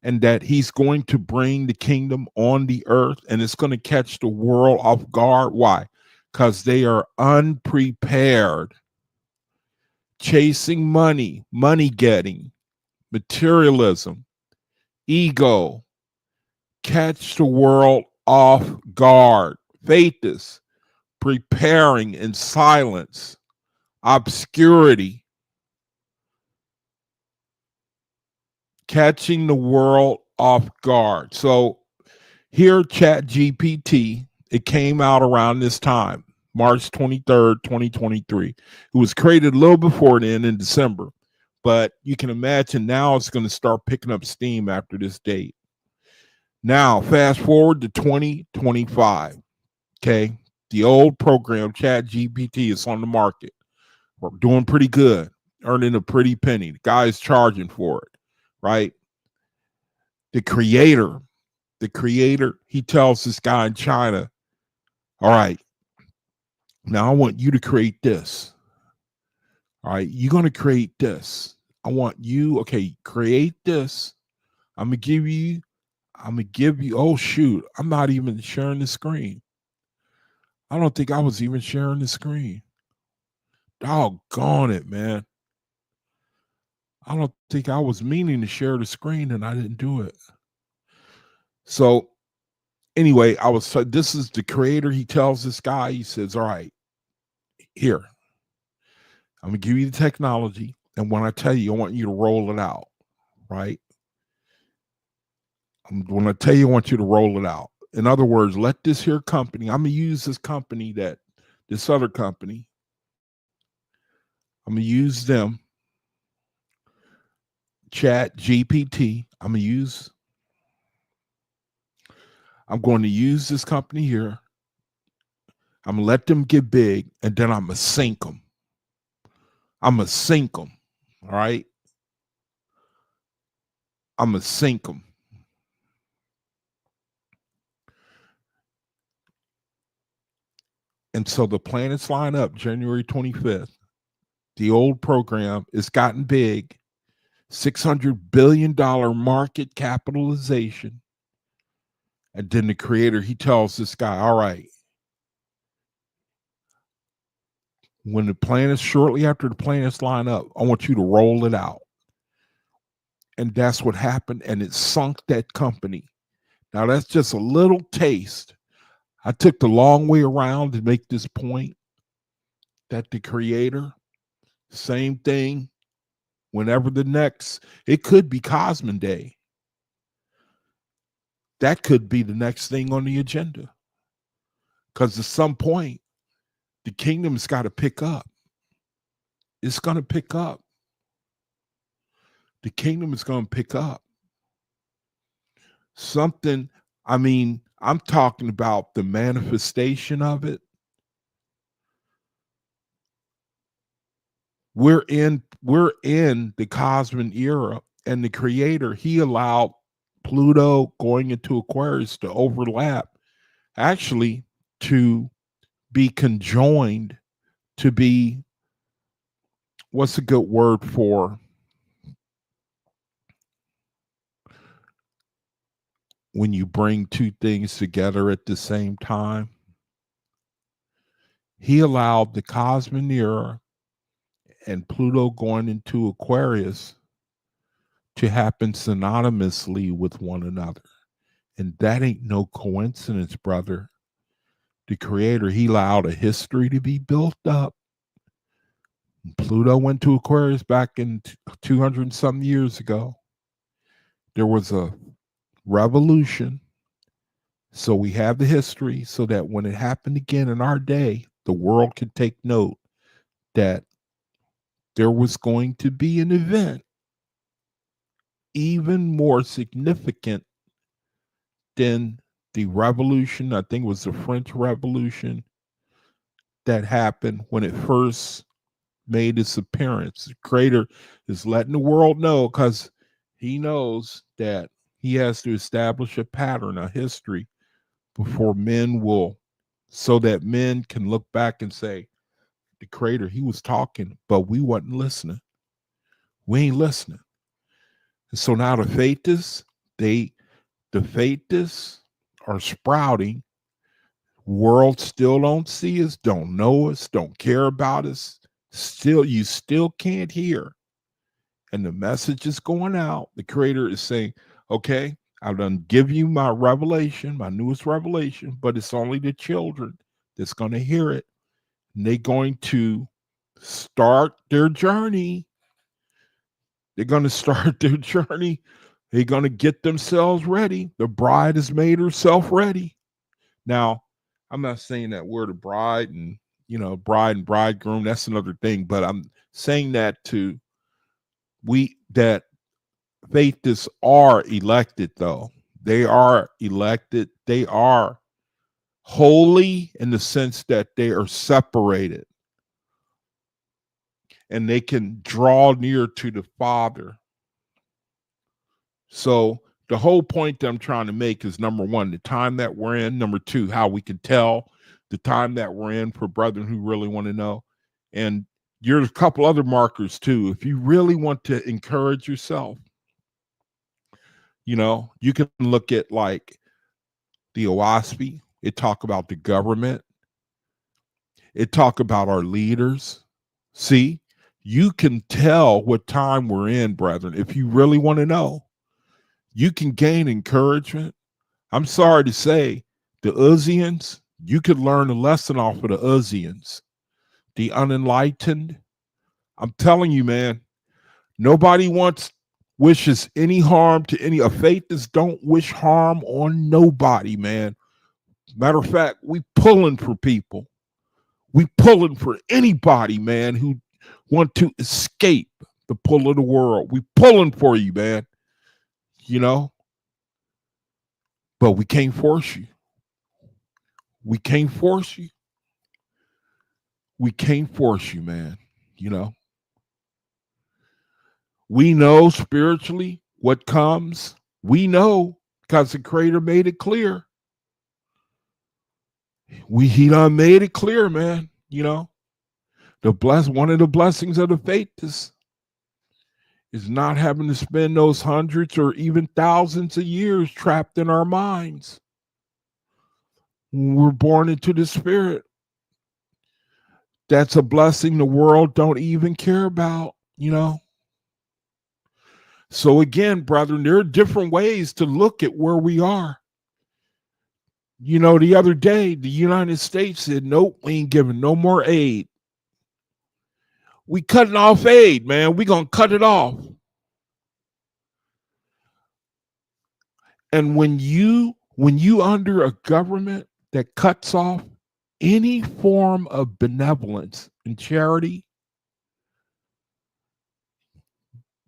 and that he's going to bring the kingdom on the earth, and it's going to catch the world off guard. Why? Because they are unprepared, chasing money getting, materialism, ego, catch the world off guard. Faithists, preparing in silence, obscurity, catching the world off guard. So here, Chat GPT, it came out around this time, March 23rd, 2023. It was created a little before then in December, but you can imagine now it's going to start picking up steam after this date. Now, fast forward to 2025. Okay. The old program, Chat GPT, is on the market. We're doing pretty good, earning a pretty penny. The guy's charging for it, right? The creator, he tells this guy in China, all right, now I want you to create this. All right, you're going to create this. I want you, okay, create this. I'm going to give you, oh shoot, I'm not even sharing the screen. I don't think I was even sharing the screen. Doggone it, man. I don't think I was meaning to share the screen and I didn't do it. So anyway, this is the creator. He tells this guy, he says, all right, here, I'm going to give you the technology. And when I tell you, I want you to roll it out, right? When I tell you, I want you to roll it out. In other words, let this here company, I'm going to use this other company, I'm going to use them, Chat GPT. I'm going to use this company here. I'm going to let them get big, and then I'm going to sink them. I'm going to sink them. All right? I'm going to sink them. And so the planets line up January 25th. The old program has gotten big, $600 billion market capitalization. And then the creator, he tells this guy, all right, when the planets, shortly after the planets line up, I want you to roll it out. And that's what happened. And it sunk that company. Now, that's just a little taste. I took the long way around to make this point that the creator, same thing, whenever the next, it could be Cosmin Day. That could be the next thing on the agenda. Because at some point, the kingdom's got to pick up. It's going to pick up. The kingdom is going to pick up. Something, I mean, I'm talking about the manifestation of it. We're in the Cosmic era, and the creator, he allowed Pluto going into Aquarius to overlap, actually to be conjoined, to be, what's a good word for, when you bring two things together at the same time? He allowed the Cosmic era and Pluto going into Aquarius to happen synonymously with one another. And that ain't no coincidence, brother. The creator, he allowed a history to be built up. Pluto went to Aquarius back in 200 and some years ago. There was a revolution. So we have the history so that when it happened again in our day, the world could take note that there was going to be an event even more significant than the revolution, I think it was the French Revolution, that happened when it first made its appearance. The creator is letting the world know, because he knows that he has to establish a pattern, a history, before men will, so that men can look back and say, the creator, he was talking, but we wasn't listening. We ain't listening. And so now the Faithists, the Faithists are sprouting. World still don't see us, don't know us, don't care about us. Still, you still can't hear. And the message is going out. The creator is saying, okay, I've done give you my revelation, my newest revelation, but it's only the children that's going to hear it. And they're going to start their journey. They're going to start their journey. They're going to get themselves ready. The bride has made herself ready. Now, I'm not saying that we're the bride and, bride and bridegroom. That's another thing. But I'm saying that that Faithists are elected, though. They are elected. They are holy in the sense that they are separated. And they can draw near to the Father. So the whole point that I'm trying to make is, number one, the time that we're in. Number two, how we can tell the time that we're in, for brethren who really want to know. And there's a couple other markers too. If you really want to encourage yourself, you can look at like the Oahspe. It talk about the government. It talk about our leaders. See, you can tell what time we're in, brethren. If you really want to know, you can gain encouragement. I'm sorry to say, the Uzians, you could learn a lesson off of the Uzians, the unenlightened. I'm telling you, man, nobody wishes any harm to any. Faithists don't wish harm on nobody, man. Matter of fact, we pulling for people. We pulling for anybody, man, who want to escape the pull of the world. We pulling for you, man. But we can't force you. We can't force you. We can't force you, man. You know, we know spiritually what comes. We know because the Creator made it clear. He done made it clear, man. You know, one of the blessings of the faith is not having to spend those hundreds or even thousands of years trapped in our minds. When we're born into the Spirit, that's a blessing the world don't even care about, you know. So again, brethren, there are different ways to look at where we are. You know, the other day, the United States said, nope, we ain't giving no more aid. We cutting off aid, man. We gonna cut it off. And when you under a government that cuts off any form of benevolence and charity,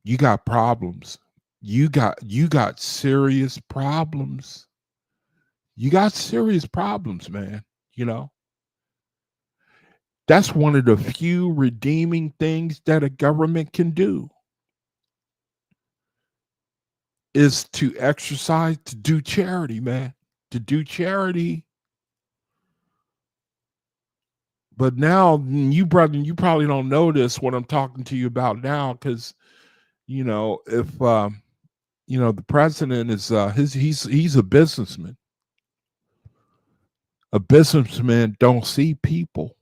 you got problems. You got serious problems. You got serious problems, man. You know, that's one of the few redeeming things that a government can do, is to exercise, to do charity, man, to do charity. But now, you probably don't know this, what I'm talking to you about now, because, you know, if, you know, the president is, he's a businessman. A businessman don't see people.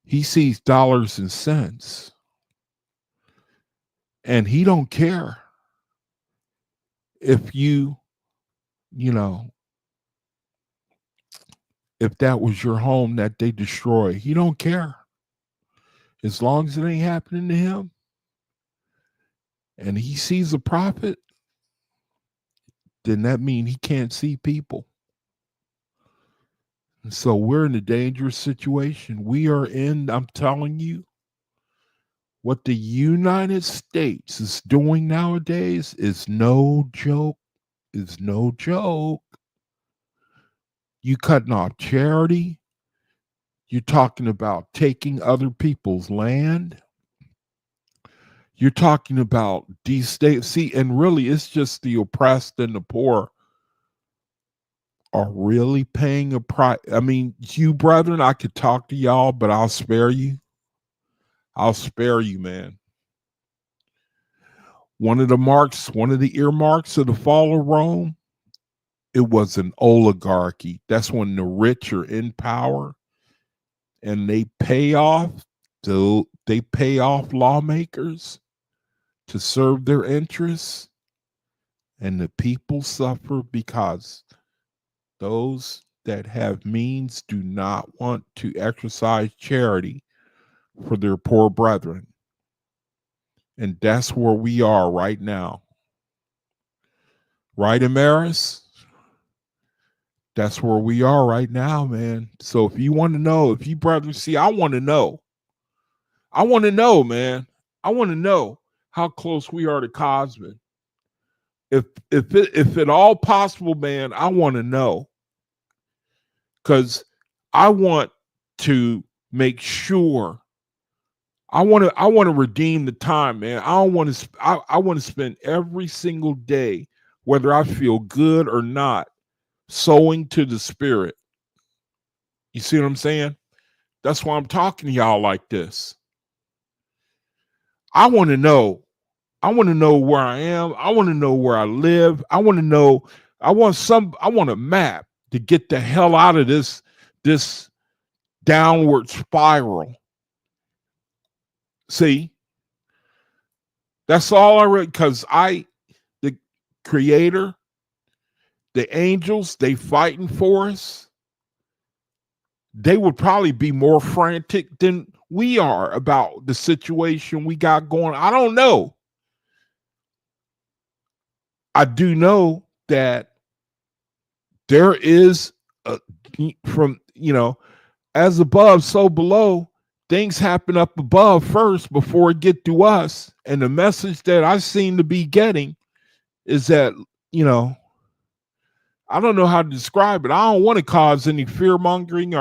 He sees dollars and cents. And he don't care if you know, if that was your home that they destroy. He don't care. As long as it ain't happening to him and he sees a profit, then that means he can't see people. And so we're in a dangerous situation. We are in, I'm telling you, what the United States is doing nowadays is no joke. Is no joke. You cutting off charity. You're talking about taking other people's land. You're talking about destate. See, and really, it's just the oppressed and the poor are really paying a price. I mean, you brethren, I could talk to y'all, but I'll spare you. I'll spare you, man. One of the earmarks of the fall of Rome, it was an oligarchy. That's when the rich are in power and they pay off lawmakers to serve their interests, and the people suffer because those that have means do not want to exercise charity for their poor brethren. And that's where we are right now. Right, Amaris? That's where we are right now, man. So if you want to know, if you brothers see, I want to know. I want to know, man. I want to know how close we are to Cosmin. If at all possible, man, I want to know. Because I want to make sure. I want to redeem the time, man. I want to spend every single day, whether I feel good or not, sowing to the Spirit. You see what I'm saying? That's why I'm talking to y'all like this. I want to know. I want to know where I am. I want to know where I live. I want to know. I want a map to get the hell out of this downward spiral. See, that's all I read, because the Creator, the angels, they fighting for us. They would probably be more frantic than we are about the situation we got going. I don't know. I do know that there is as above, so below. Things happen up above first before it get to us. And the message that I seem to be getting is that, I don't know how to describe it. I don't want to cause any fear mongering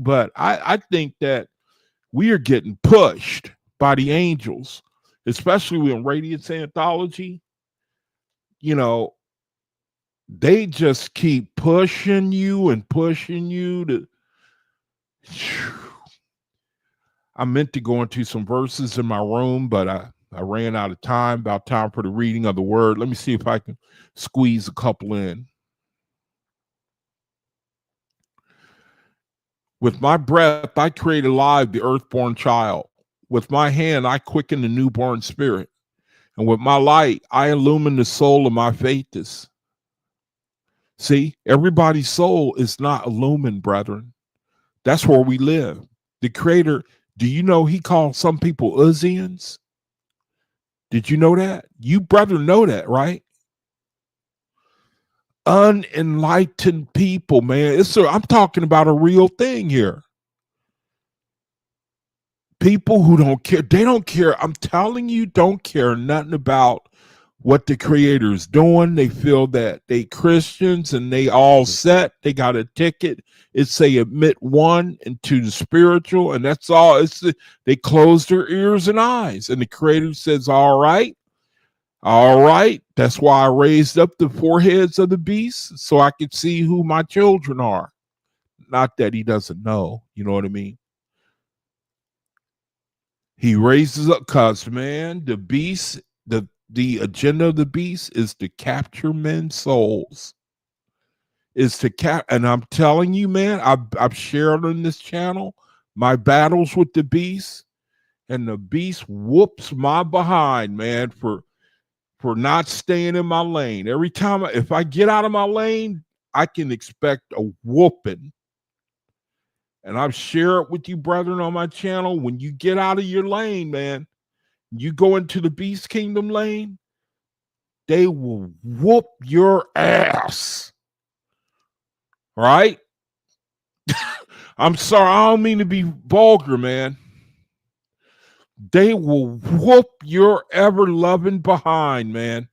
but I think that we are getting pushed by the angels, especially in Radiance anthology. You know, they just keep pushing you and pushing you to. I meant to go into some verses in my room, but I ran out of time. About time for the reading of the word. Let me see if I can squeeze a couple in. With my breath, I create alive the earthborn child. With my hand, I quicken the newborn spirit. And with my light, I illumine the soul of my faithess. See, everybody's soul is not illumined, brethren. That's where we live. The Creator, do you know he called some people Uzians? Did you know that? You, brother, know that, right? Unenlightened people, man. I'm talking about a real thing here. People who don't care, they don't care. I'm telling you, don't care nothing about what the Creator is doing. They feel that they Christians and they all set. They got a ticket. It's say admit one into the spiritual, and that's all. They close their ears and eyes, and the Creator says, "All right, all right." That's why I raised up the foreheads of the beasts so I could see who my children are. Not that he doesn't know, you know what I mean? He raises up, cause man, the beast, the agenda of the beast is to capture men's souls. Is to and I'm telling you, man, I've shared on this channel my battles with the beast, and the beast whoops my behind, man, for not staying in my lane. Every time, if I get out of my lane, I can expect a whooping. And I've shared it with you, brethren, on my channel. When you get out of your lane, man, you go into the beast kingdom lane, they will whoop your ass. Right? I'm sorry, I don't mean to be vulgar, man. They will whoop your ever-loving behind, man.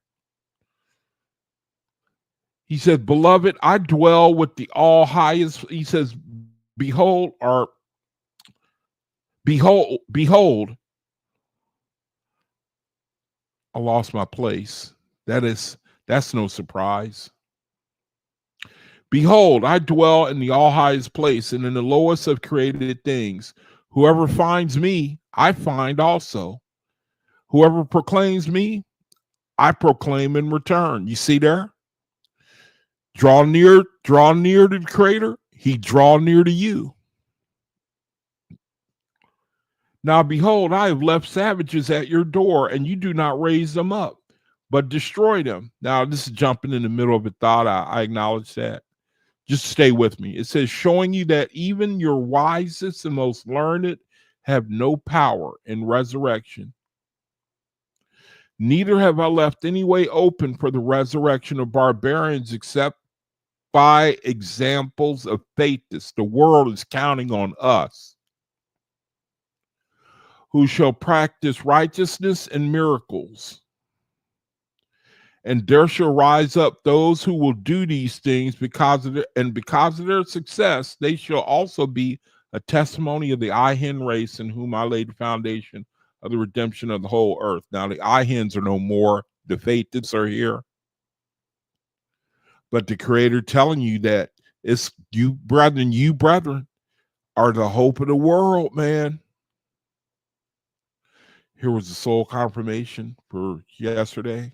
He said, beloved, I dwell with the all highest. He says, behold, I lost my place. That's no surprise. Behold, I dwell in the all highest place, and in the lowest of created things. Whoever finds me, I find also. Whoever proclaims me, I proclaim in return. You see there? Draw near to the Creator, he draw near to you. Now behold, I have left savages at your door, and you do not raise them up, but destroy them. Now, this is jumping in the middle of a thought. I acknowledge that. Just stay with me. It says, showing you that even your wisest and most learned have no power in resurrection. Neither have I left any way open for the resurrection of barbarians except by examples of faithless. The world is counting on us, who shall practice righteousness and miracles. And there shall rise up those who will do these things because of their success, they shall also be a testimony of the Ihen race, in whom I laid the foundation of the redemption of the whole earth. Now the Ihens are no more, the faithless are here. But the Creator telling you that it's you brethren are the hope of the world, man. Here was the soul confirmation for yesterday.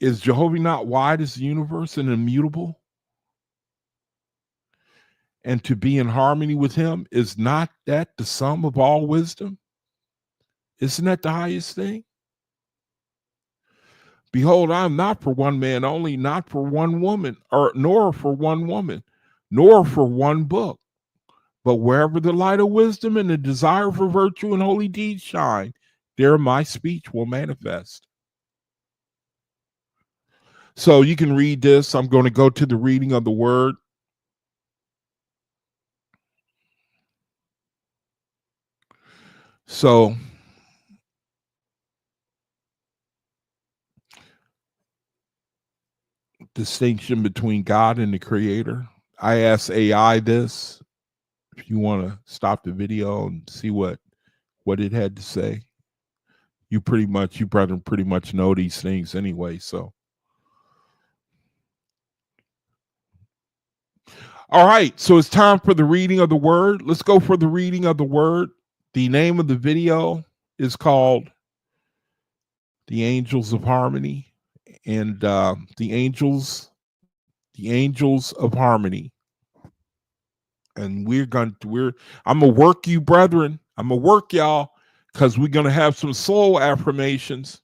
Is Jehovah not wide as the universe and immutable? And to be in harmony with him, is not that the sum of all wisdom? Isn't that the highest thing? Behold, I am not for one man only, not for one woman, nor for one woman, nor for one book. But wherever the light of wisdom and the desire for virtue and holy deeds shine, there my speech will manifest. So you can read this. I'm going to go to the reading of the word. So distinction between God and the creator. I asked AI this. If you want to stop the video and see what it had to say, you brethren pretty much know these things anyway. So, all right. So it's time for the reading of the word. Let's go for the reading of the word. The name of the video is called "The Angels of Harmony," and the angels of harmony. And I'm gonna work you, brethren. I'm gonna work y'all, because we're gonna have some soul affirmations.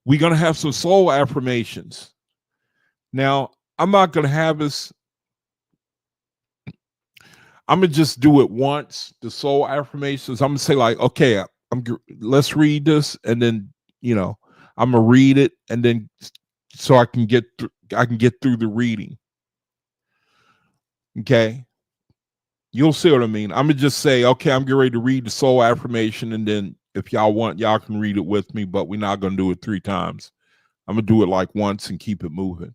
We're gonna have some soul affirmations. Now, I'm not gonna have us. I'm gonna just do it once. The soul affirmations. I'm gonna say like, okay, let's read this, and then I'm gonna read it, and then so I can get through the reading. Okay. You'll see what I mean. I'm gonna just say, okay, I'm getting ready to read the soul affirmation, and then if y'all want, y'all can read it with me, but we're not gonna do it 3 times. I'm gonna do it like once and keep it moving.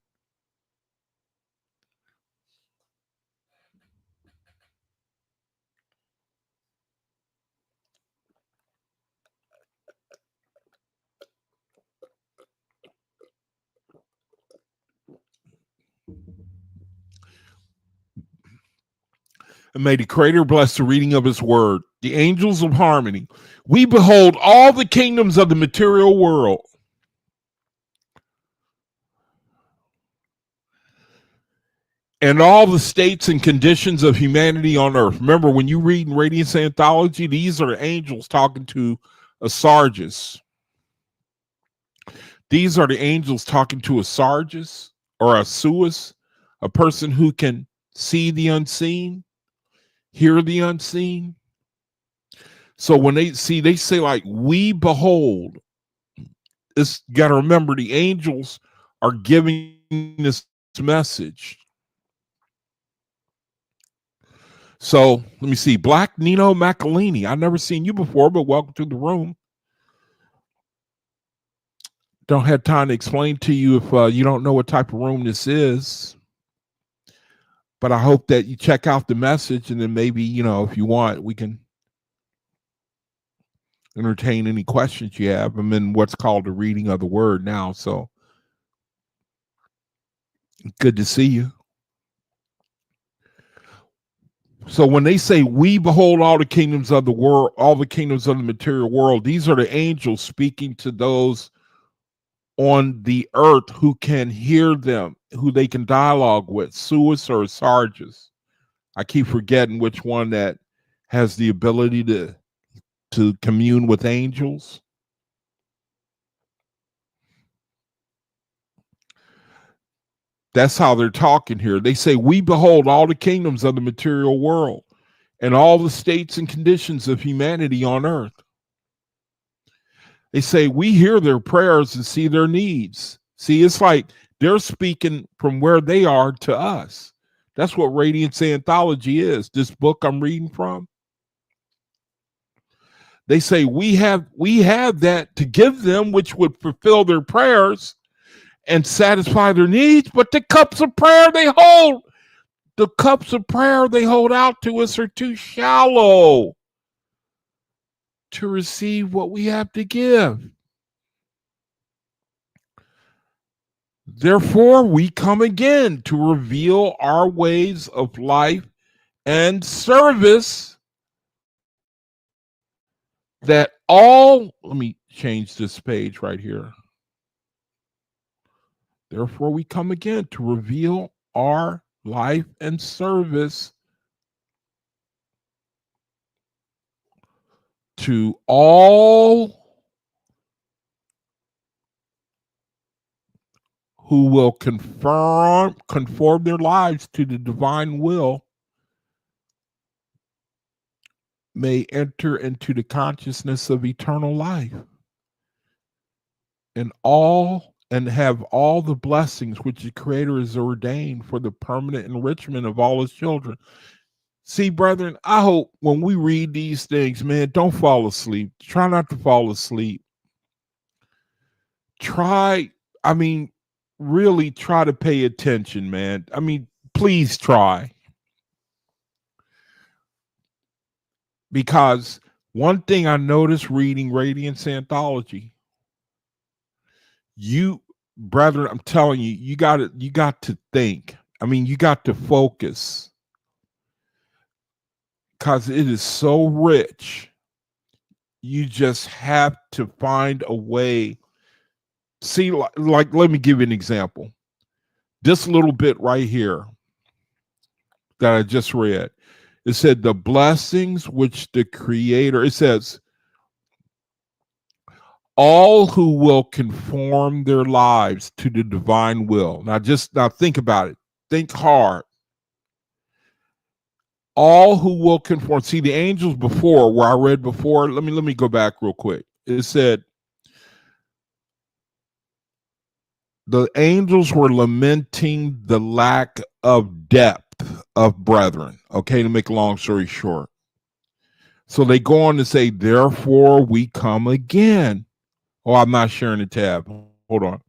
And may the Creator bless the reading of His word. The angels of harmony. We behold all the kingdoms of the material world. And all the states and conditions of humanity on earth. Remember, when you read in Radiance Anthology, these are angels talking to a Sargis. These are the angels talking to a Sargis or a Suis, a person who can see the unseen, hear the unseen. So when they say like, we behold. It's got to remember, the angels are giving this message. So let me see. Black Nino Macalini. I've never seen you before, but welcome to the room. Don't have time to explain to you if you don't know what type of room this is. But I hope that you check out the message, and then maybe, if you want, we can entertain any questions you have. I'm in what's called the reading of the word now. So good to see you. So when they say we behold all the kingdoms of the world, all the kingdoms of the material world, these are the angels speaking to those on the earth who can hear them, who they can dialogue with, Suis or Sargis. I keep forgetting which one that has the ability to commune with angels. That's how they're talking here. They say, we behold all the kingdoms of the material world and all the states and conditions of humanity on earth. They say, we hear their prayers and see their needs. See, it's like they're speaking from where they are to us. That's what Radiance Anthology is, this book I'm reading from. They say, we have that to give them, which would fulfill their prayers and satisfy their needs, but the cups of prayer they hold out to us are too shallow to receive what we have to give. Therefore, we come again to reveal our ways of life and service let me change this page right here. Therefore, we come again to reveal our life and service to all who will conform their lives to the divine will, may enter into the consciousness of eternal life and have all the blessings which the Creator has ordained for the permanent enrichment of all His children. See, brethren, I hope when we read these things, man, don't fall asleep. Try not to fall asleep. really try to pay attention, man. I mean, please try. Because one thing I noticed reading Radiance anthology, you brethren, I'm telling you, you got to think. I mean, you got to focus because it is so rich. You just have to find a way. See, like let me give you an example. This little bit right here that I just read, it said the blessings which the Creator, it says, all who will conform their lives to the divine will. Now think about it. Think hard. All who will conform. See, the angels before, where I read before, let me go back real quick. It said the angels were lamenting the lack of depth of brethren. Okay, to make a long story short. So they go on to say, therefore we come again. Oh, I'm not sharing the tab. Hold on.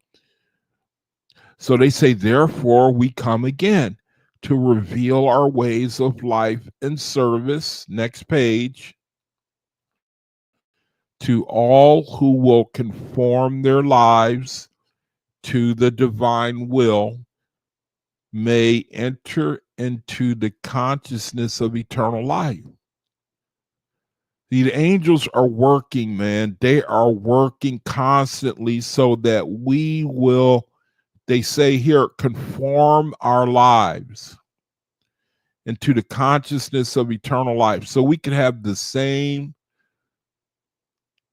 So they say, therefore we come again to reveal our ways of life and service. Next page. To all who will conform their lives to the divine will may enter into the consciousness of eternal life. The angels are working, man. They are working constantly so that we will, they say here, conform our lives into the consciousness of eternal life. So we can have the same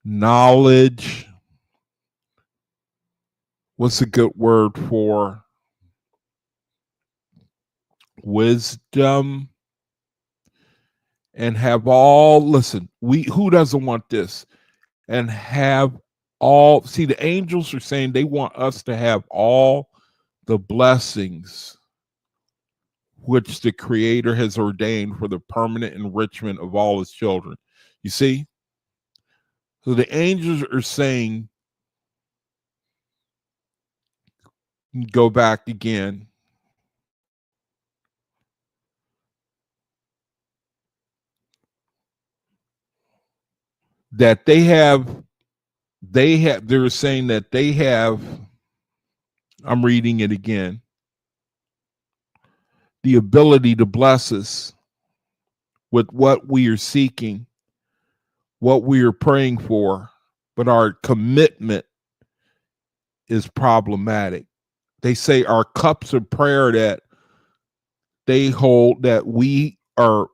knowledge. What's a good word for wisdom? And have all, listen, who doesn't want this? And have all, see, the angels are saying they want us to have all the blessings which the Creator has ordained for the permanent enrichment of all his children. You see? So the angels are saying, go back again. That they're saying that they have, I'm reading it again, the ability to bless us with what we are seeking, what we are praying for, but our commitment is problematic. They say our cups of prayer that they hold, that we are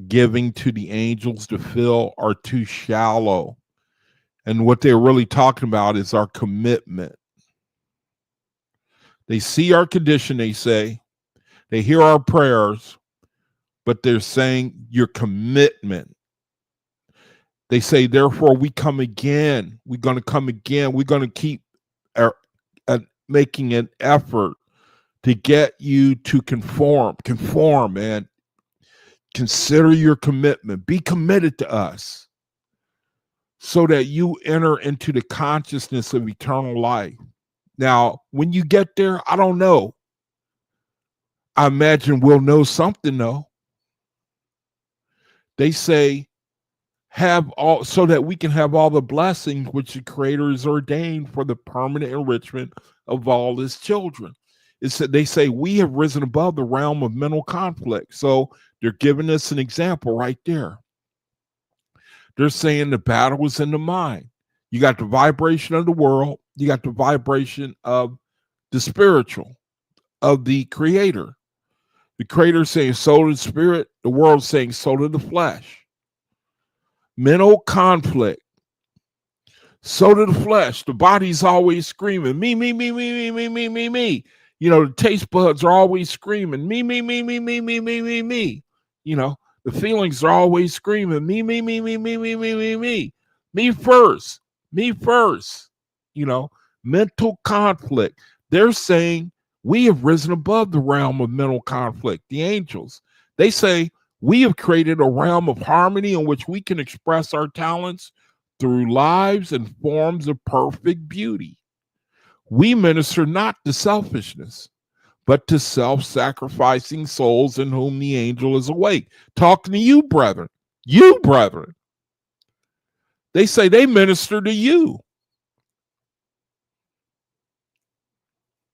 giving to the angels to fill, are too shallow. And what they're really talking about is our commitment. They see our condition, they say, they hear our prayers, but they're saying your commitment. They say, therefore, we come again. We're going to come again. We're going to keep making an effort to get you to conform, man. Consider your commitment. Be committed to us so that you enter into the consciousness of eternal life. Now, when you get there, I don't know. I imagine we'll know something, though. They say, have all, so that we can have all the blessings which the Creator has ordained for the permanent enrichment of all his children. They say we have risen above the realm of mental conflict. So they're giving us an example right there. They're saying the battle is in the mind. You got the vibration of the world. You got the vibration of the spiritual, of the Creator. The Creator saying soul to the spirit. The world saying soul to the flesh. Mental conflict. So to the flesh. The body's always screaming, me, me, me, me, me, me, me, me, me. You know, the taste buds are always screaming, me, me, me, me, me, me, me, me, me. You know, the feelings are always screaming, me, me, me, me, me, me, me, me, me. Me first. Me first. You know, mental conflict. They're saying we have risen above the realm of mental conflict, the angels. They say we have created a realm of harmony in which we can express our talents through lives and forms of perfect beauty. We minister not to selfishness, but to self-sacrificing souls in whom the angel is awake. Talking to you, brethren. You, brethren. They say they minister to you.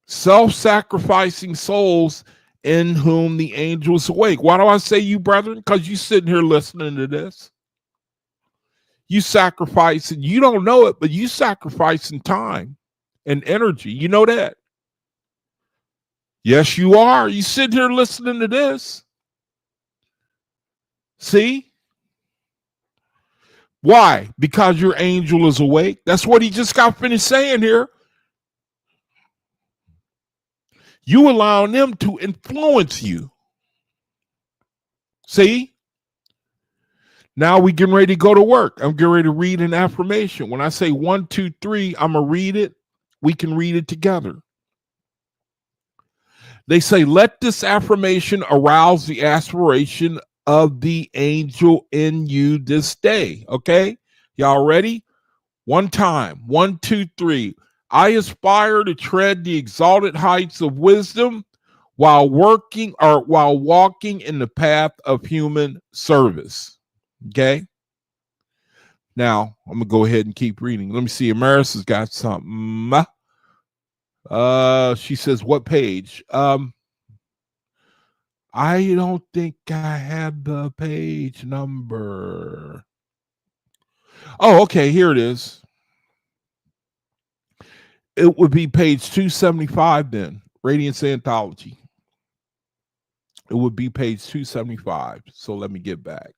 Self-sacrificing souls in whom the angel is awake. Why do I say you, brethren? Because you sitting here listening to this. You sacrificing, you don't know it, but you sacrificing time and energy. You know that? Yes, you are. You sitting here listening to this. See? Why? Because your angel is awake. That's what he just got finished saying here. You allowing them to influence you. See? Now we getting ready to go to work. I'm getting ready to read an affirmation. When I say 1, 2, 3, I'm going to read it. We can read it together. They say, let this affirmation arouse the aspiration of the angel in you this day. Okay? Y'all ready? One time. 1, 2, 3. I aspire to tread the exalted heights of wisdom while walking in the path of human service. Okay? Now, I'm going to go ahead and keep reading. Let me see. Amaris has got something. She says, what page? I don't think I have the page number. Oh, okay. Here it is. It would be page 275 then. Radiance Anthology. It would be page 275. So let me get back.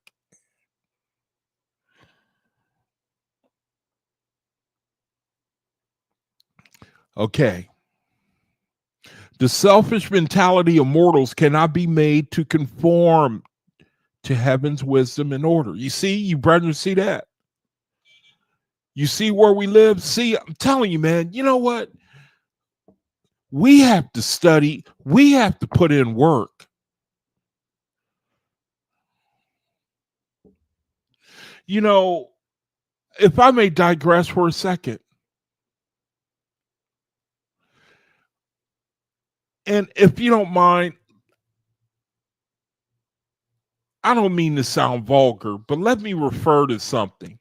Okay. The selfish mentality of mortals cannot be made to conform to heaven's wisdom and order. You see, you brethren, see that? You see where we live? See, I'm telling you, man, you know what? We have to study. We have to put in work. You know, if I may digress for a second, and if you don't mind, I don't mean to sound vulgar, but let me refer to something.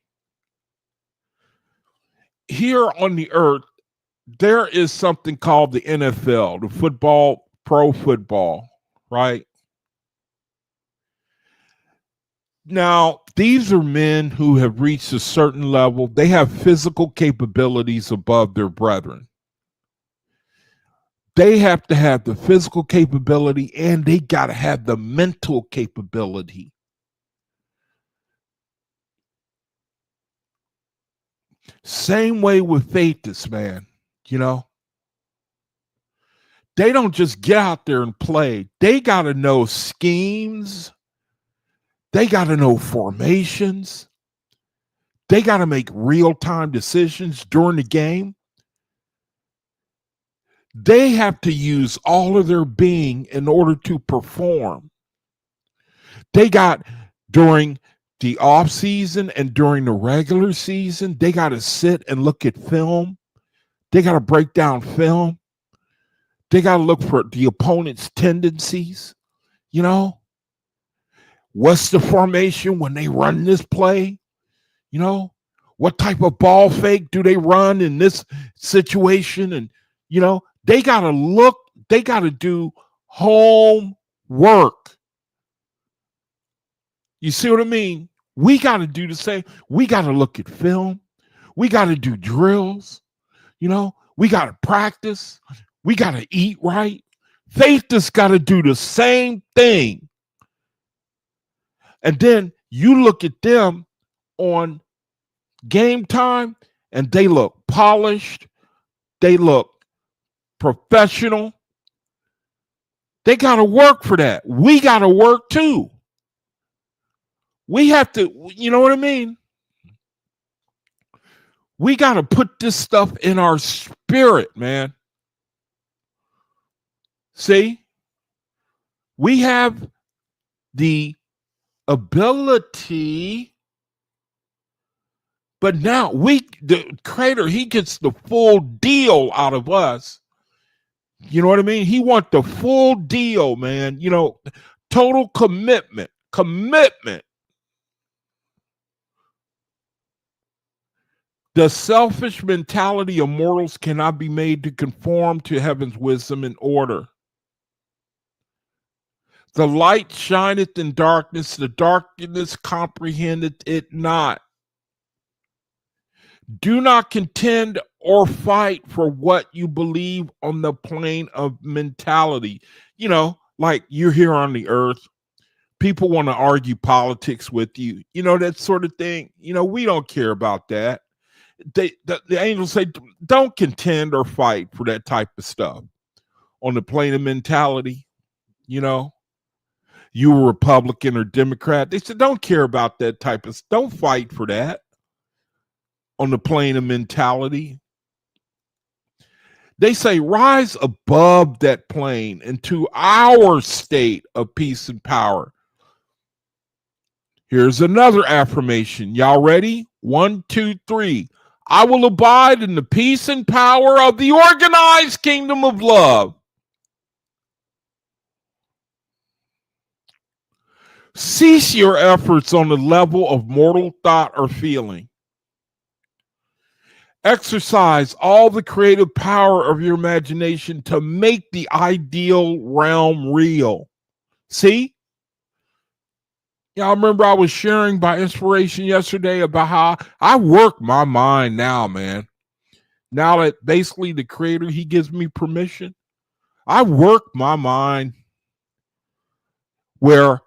Here on the earth, there is something called the NFL, the football, pro football, right? Now, these are men who have reached a certain level. They have physical capabilities above their brethren. They have to have the physical capability and they got to have the mental capability. Same way with Faiths, man. You know, they don't just get out there and play. They got to know schemes. They got to know formations. They got to make real-time decisions during the game. They have to use all of their being in order to perform. They got, during the off season and during the regular season, they got to sit and look at film. They got to break down film. They got to look for the opponent's tendencies. You know, what's the formation when they run this play? You know, what type of ball fake do they run in this situation? And, you know, they got to look, they got to do homework. You see what I mean? We got to do the same. We got to look at film. We got to do drills. You know, we got to practice. We got to eat right. Faith has got to do the same thing. And then you look at them on game time and they look polished. They look professional. They got to work for that. We got to work too. We have to, you know what I mean? We got to put this stuff in our spirit, man. See, we have the ability But now the creator, he gets the full deal out of us. You know what I mean? He wants the full deal, man. You know, total commitment. The selfish mentality of mortals cannot be made to conform to heaven's wisdom and order. The light shineth in darkness, the darkness comprehendeth it not. Do not contend or fight for what you believe on the plane of mentality. You know, like you're here on the earth. People want to argue politics with you. You know, that sort of thing. You know, we don't care about that. The angels say, don't contend or fight for that type of stuff on the plane of mentality. You know, you a Republican or Democrat. They said, don't care about that type of stuff. Don't fight for that on the plane of mentality. They say, rise above that plane into our state of peace and power. Here's another affirmation. Y'all ready? 1, 2, 3. I will abide in the peace and power of the organized kingdom of love. Cease your efforts on the level of mortal thought or feeling. Exercise all the creative power of your imagination to make the ideal realm real. See? Y'all remember I was sharing by inspiration yesterday about how I work my mind now, man. Now that basically the creator, he gives me permission, I work my mind where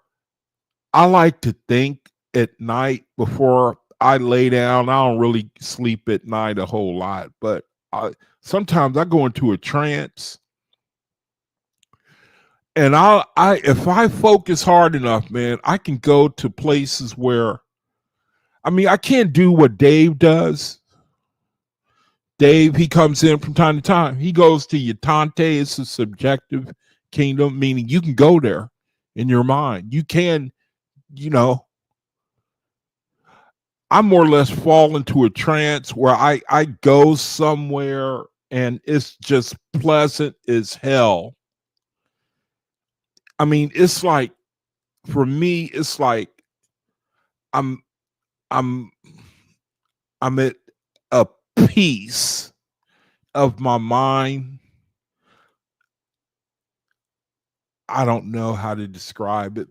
I like to think at night before I lay down. I don't really sleep at night a whole lot, but sometimes I go into a trance. And if I focus hard enough, man, I can go to places where, I mean, I can't do what Dave does. Dave, he comes in from time to time. He goes to Yatante. It's a subjective kingdom, meaning you can go there in your mind. You can, you know, I more or less fall into a trance where I go somewhere and it's just pleasant as hell. I mean, it's like, for me, it's like I'm at a piece of my mind. I don't know how to describe it.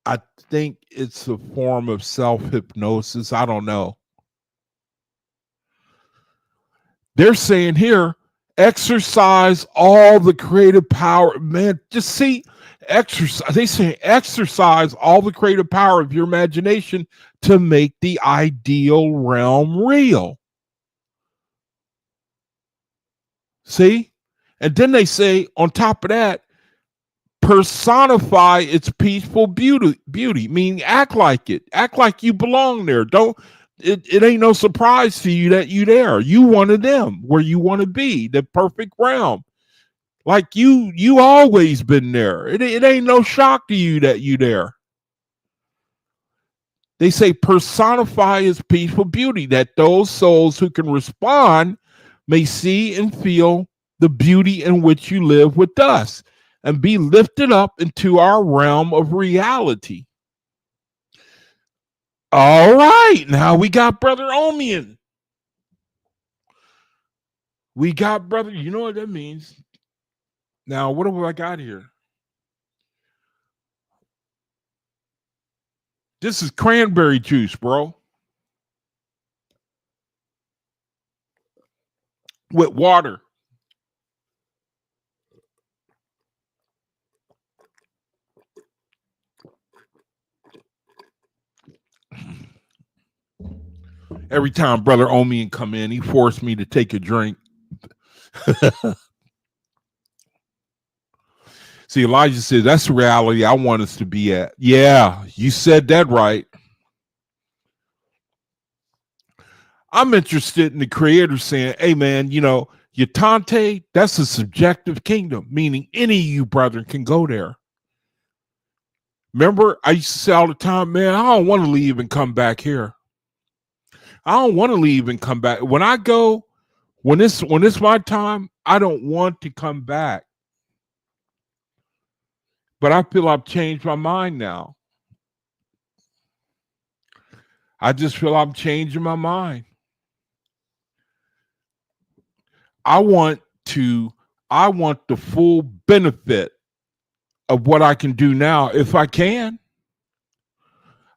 I think it's a form of self-hypnosis. I don't know. They're saying here, exercise all the creative power. Man, just see, exercise. They say exercise all the creative power of your imagination to make the ideal realm real. See? And then they say, on top of that, personify its peaceful beauty, meaning act like it. Act like you belong there. Don't, it ain't no surprise to you that you there. You one of them where you want to be, the perfect realm. Like you always been there. It ain't no shock to you that you there. They say personify its peaceful beauty, that those souls who can respond may see and feel the beauty in which you live with us and be lifted up into our realm of reality. All right, now we got Brother Omian. We got Brother, you know what that means. Now, what have I got here? This is cranberry juice, bro. With water. Every time Brother Omian come in, he forced me to take a drink. See, Elijah said, that's the reality I want us to be at. Yeah, you said that right. I'm interested in the creator saying, hey, man, you know, Yatante, that's a subjective kingdom, meaning any of you brethren can go there. Remember, I used to say all the time, man, I don't want to leave and come back here. I don't want to leave and come back. When I go, when it's my time, I don't want to come back. But I feel I've changed my mind now. I just feel I'm changing my mind. I want the full benefit of what I can do now if I can.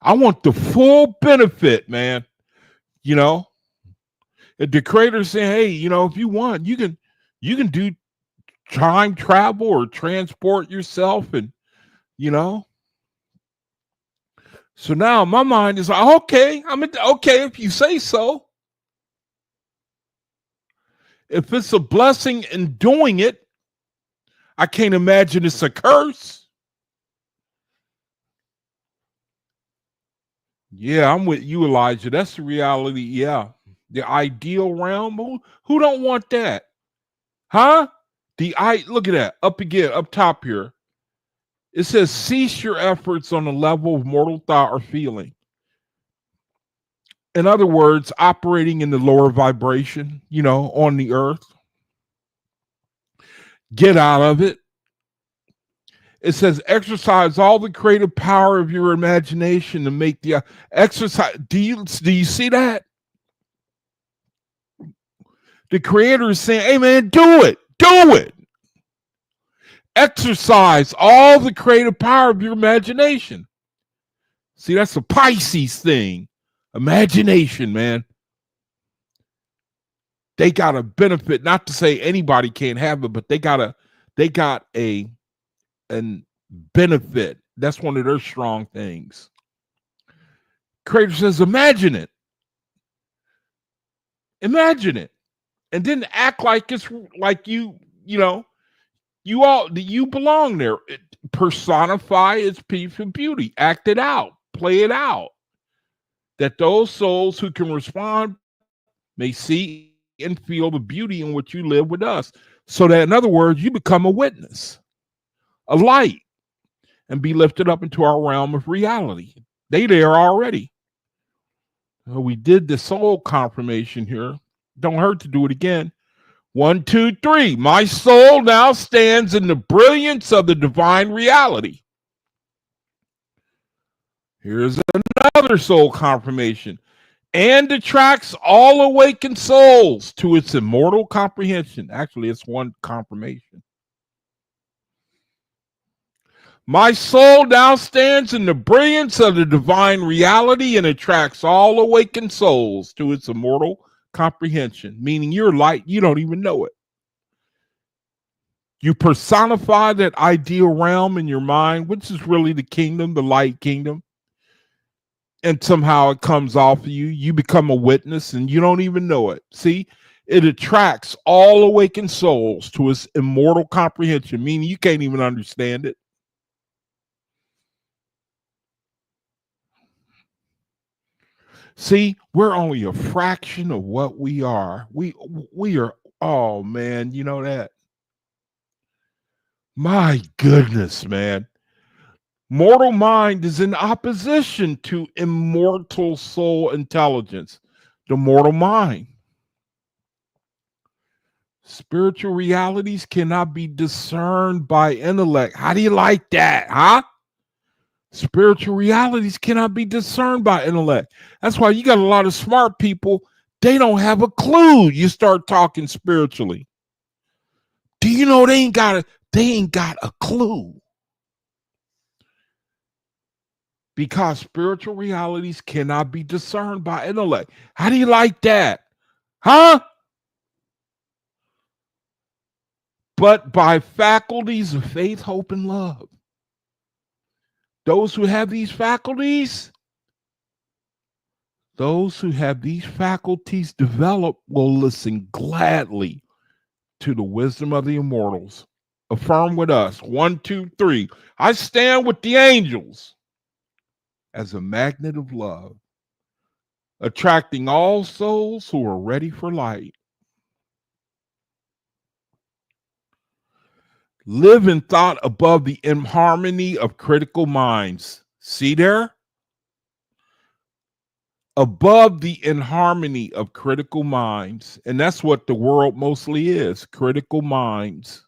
I want the full benefit, man. You know, if the creator saying, hey, you know, if you want, you can do time travel or transport yourself, and you know. So now my mind is like, okay, okay if you say so. If it's a blessing in doing it, I can't imagine it's a curse. Yeah, I'm with you, Elijah. That's the reality. Yeah. The ideal realm. Who don't want that? Huh? Look at that. Up again, up top here. It says cease your efforts on the level of mortal thought or feeling. In other words, operating in the lower vibration, you know, on the earth. Get out of it. It says exercise all the creative power of your imagination to make the exercise. Do you see that? The creator is saying, hey man, do it. Do it. Exercise all the creative power of your imagination. See, that's a Pisces thing. Imagination, man. They got a benefit, not to say anybody can't have it, but they got a benefit. That's one of their strong things. Creator says, imagine it. Imagine it. And then act like it's like you know, you belong there. Personify its peace and beauty. Act it out. Play it out. That those souls who can respond may see and feel the beauty in which you live with us. So that, in other words, you become a witness, a light, and be lifted up into our realm of reality. They there already. We did the soul confirmation here. Don't hurt to do it again. 1, 2, 3. My soul now stands in the brilliance of the divine reality. Here's another soul confirmation. And attracts all awakened souls to its immortal comprehension. Actually, it's one confirmation. My soul now stands in the brilliance of the divine reality and attracts all awakened souls to its immortal comprehension, meaning you're light, you don't even know it. You personify that ideal realm in your mind, which is really the kingdom, the light kingdom. And somehow it comes off of you. You become a witness and you don't even know it. See, it attracts all awakened souls to its immortal comprehension, meaning you can't even understand it. See, we're only a fraction of what we are. We are, oh man, you know that? My goodness, man. Mortal mind is in opposition to immortal soul intelligence, the mortal mind. Spiritual realities cannot be discerned by intellect. How do you like that, huh? Spiritual realities cannot be discerned by intellect. That's why you got a lot of smart people. They don't have a clue. You start talking spiritually. Do you know they ain't got a clue? Because spiritual realities cannot be discerned by intellect. How do you like that? Huh? But by faculties of faith, hope, and love. Those who have these faculties developed will listen gladly to the wisdom of the immortals. Affirm with us. 1, 2, 3. I stand with the angels as a magnet of love, attracting all souls who are ready for light. Live in thought above the inharmony of critical minds. See there? above the inharmony of critical minds. And that's what the world mostly is, critical minds.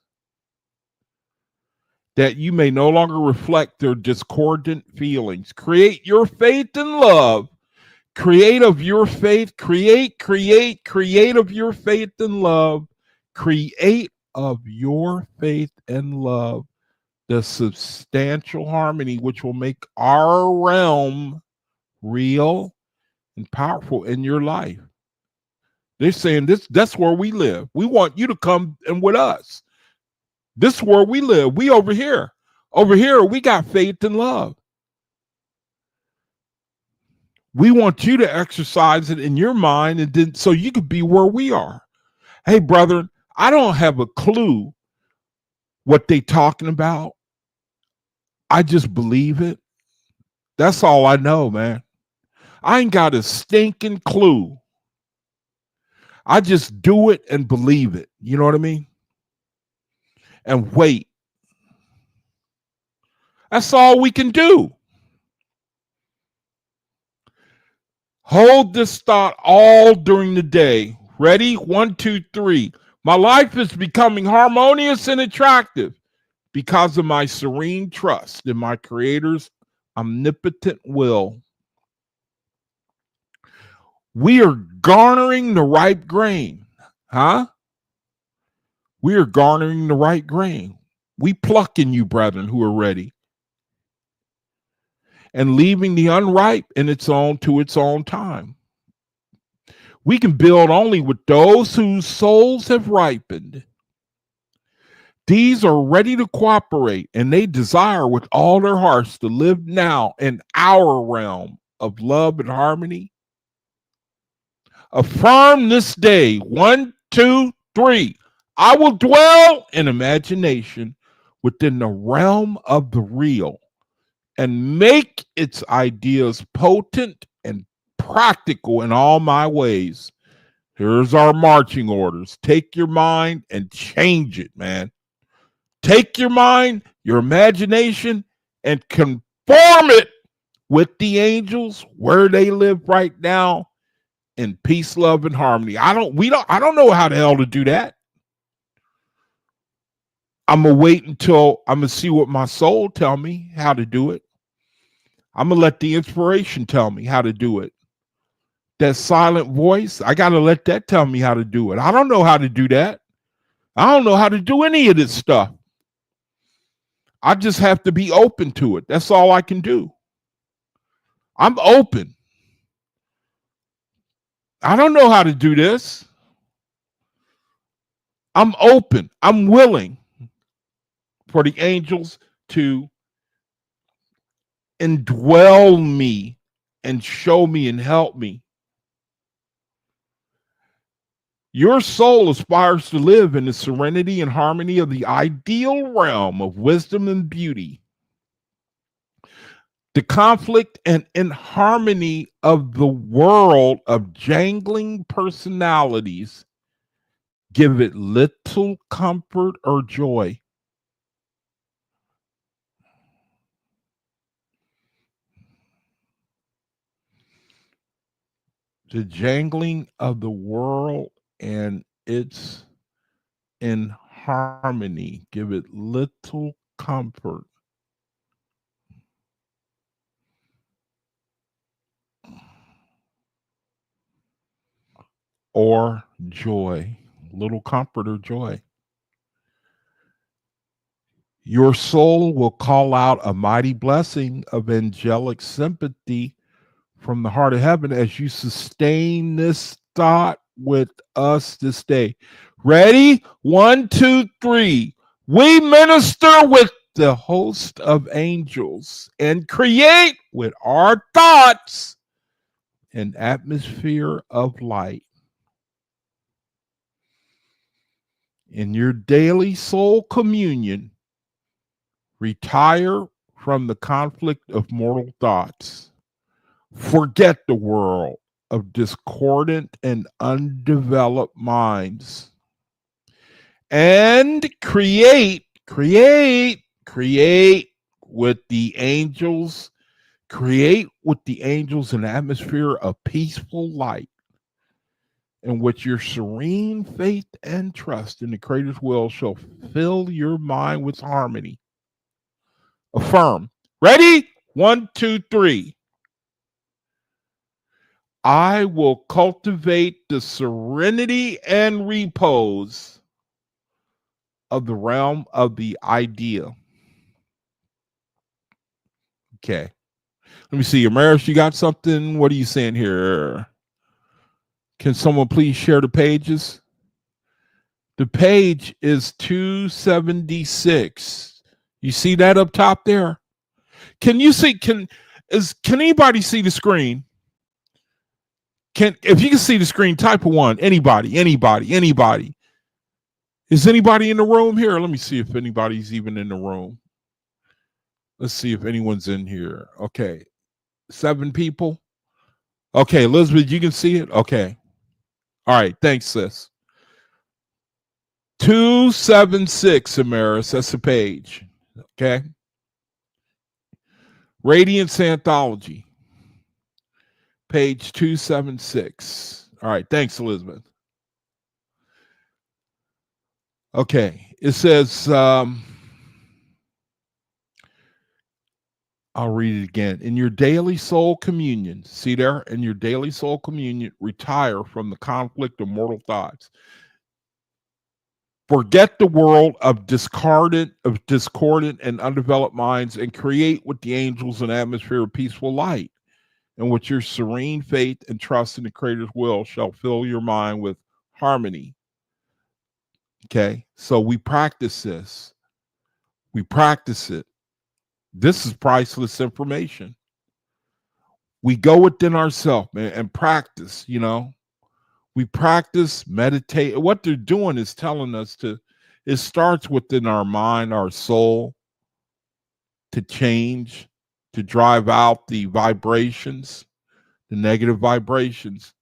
That you may no longer reflect their discordant feelings. Create your faith and love. Create of your faith. Create of your faith and love. Create of your faith and love the substantial harmony which will make our realm real and powerful in your life. They're saying that's where we live. We want you to come and with us. This is where we live. We over here. Over here, we got faith and love. We want you to exercise it in your mind, and then so you could be where we are. Hey, brethren, I don't have a clue what they talking about. I just believe it. That's all I know, man. I ain't got a stinking clue. I just do it and believe it. You know what I mean? And wait. That's all we can do. Hold this thought all during the day. Ready? 1, 2, 3. My life is becoming harmonious and attractive because of my serene trust in my Creator's omnipotent will. We are garnering the ripe grain. Huh? We are garnering the right grain. We plucking you, brethren, who are ready. And leaving the unripe in its own time. We can build only with those whose souls have ripened. These are ready to cooperate, and they desire with all their hearts to live now in our realm of love and harmony. Affirm this day. 1, 2, 3. I will dwell in imagination within the realm of the real and make its ideas potent and practical in all my ways. Here's our marching orders. Take your mind and change it, man. Take your mind, your imagination, and conform it with the angels where they live right now in peace, love, and harmony. I don't know how the hell to do that. I'm gonna wait until I'm gonna see what my soul tell me how to do it. I'm gonna let the inspiration tell me how to do it. That silent voice, I gotta let that tell me how to do it. I don't know how to do that. I don't know how to do any of this stuff. I just have to be open to it. That's all I can do. I'm open. I don't know how to do this. I'm open. I'm willing for the angels to indwell me and show me and help me. Your soul aspires to live in the serenity and harmony of the ideal realm of wisdom and beauty. The conflict and inharmony of the world of jangling personalities give it little comfort or joy. The jangling of the world and its inharmony give it little comfort or joy. Little comfort or joy. Your soul will call out a mighty blessing of angelic sympathy from the heart of heaven as you sustain this thought with us this day. Ready? 1, 2, 3. We minister with the host of angels and create with our thoughts an atmosphere of light. In your daily soul communion, retire from the conflict of mortal thoughts. Forget the world of discordant and undeveloped minds. And create with the angels Create with the angels an atmosphere of peaceful light in which your serene faith and trust in the Creator's will shall fill your mind with harmony. Affirm. Ready? 1, 2, 3. I will cultivate the serenity and repose of the realm of the idea. Okay. Let me see. Amaris, you got something? What are you saying here? Can someone please share the pages? The page is 276. You see that up top there? Can you see? Can anybody see the screen? If you can see the screen, type a 1. Anybody. Is anybody in the room here? Let me see if anybody's even in the room. Let's see if anyone's in here. Okay. 7 people. Okay, Elizabeth, you can see it? Okay. All right. Thanks, sis. 276, Amaris. That's the page. Okay. Radiance Anthology. Page 276. All right. Thanks, Elizabeth. Okay. It says, I'll read it again. In your daily soul communion, see there? In your daily soul communion, retire from the conflict of mortal thoughts. Forget the world of discordant and undeveloped minds and create with the angels an atmosphere of peaceful light in which your serene faith and trust in the Creator's will shall fill your mind with harmony. Okay, so we practice this. We practice it. This is priceless information. We go within ourselves, man, and practice, We practice, meditate. What they're doing is telling us it starts within our mind, our soul, to change, to drive out the vibrations, the negative vibrations.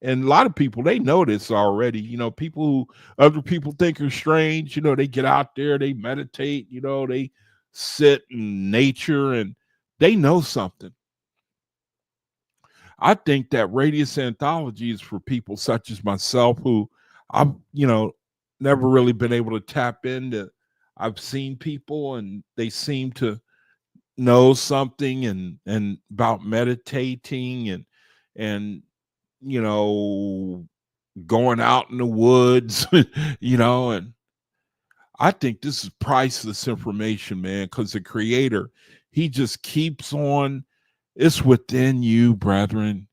And a lot of people, they know this already. People who other people think are strange, they get out there, they meditate, they sit in nature and they know something. I think that Radiance Anthology is for people such as myself who I've, never really been able to tap into. I've seen people and they seem to know something and about meditating and going out in the woods, and I think this is priceless information, man, because the Creator, he just keeps on. It's within you, brethren.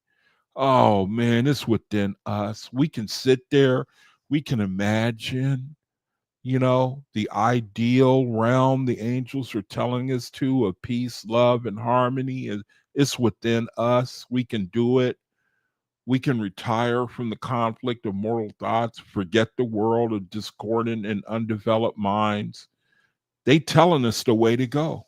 Oh man, it's within us. We can sit there, we can imagine, the ideal realm the angels are telling us to of peace, love, and harmony. It's within us. We can do it. We can retire from the conflict of mortal thoughts, forget the world of discordant and undeveloped minds. They telling us the way to go.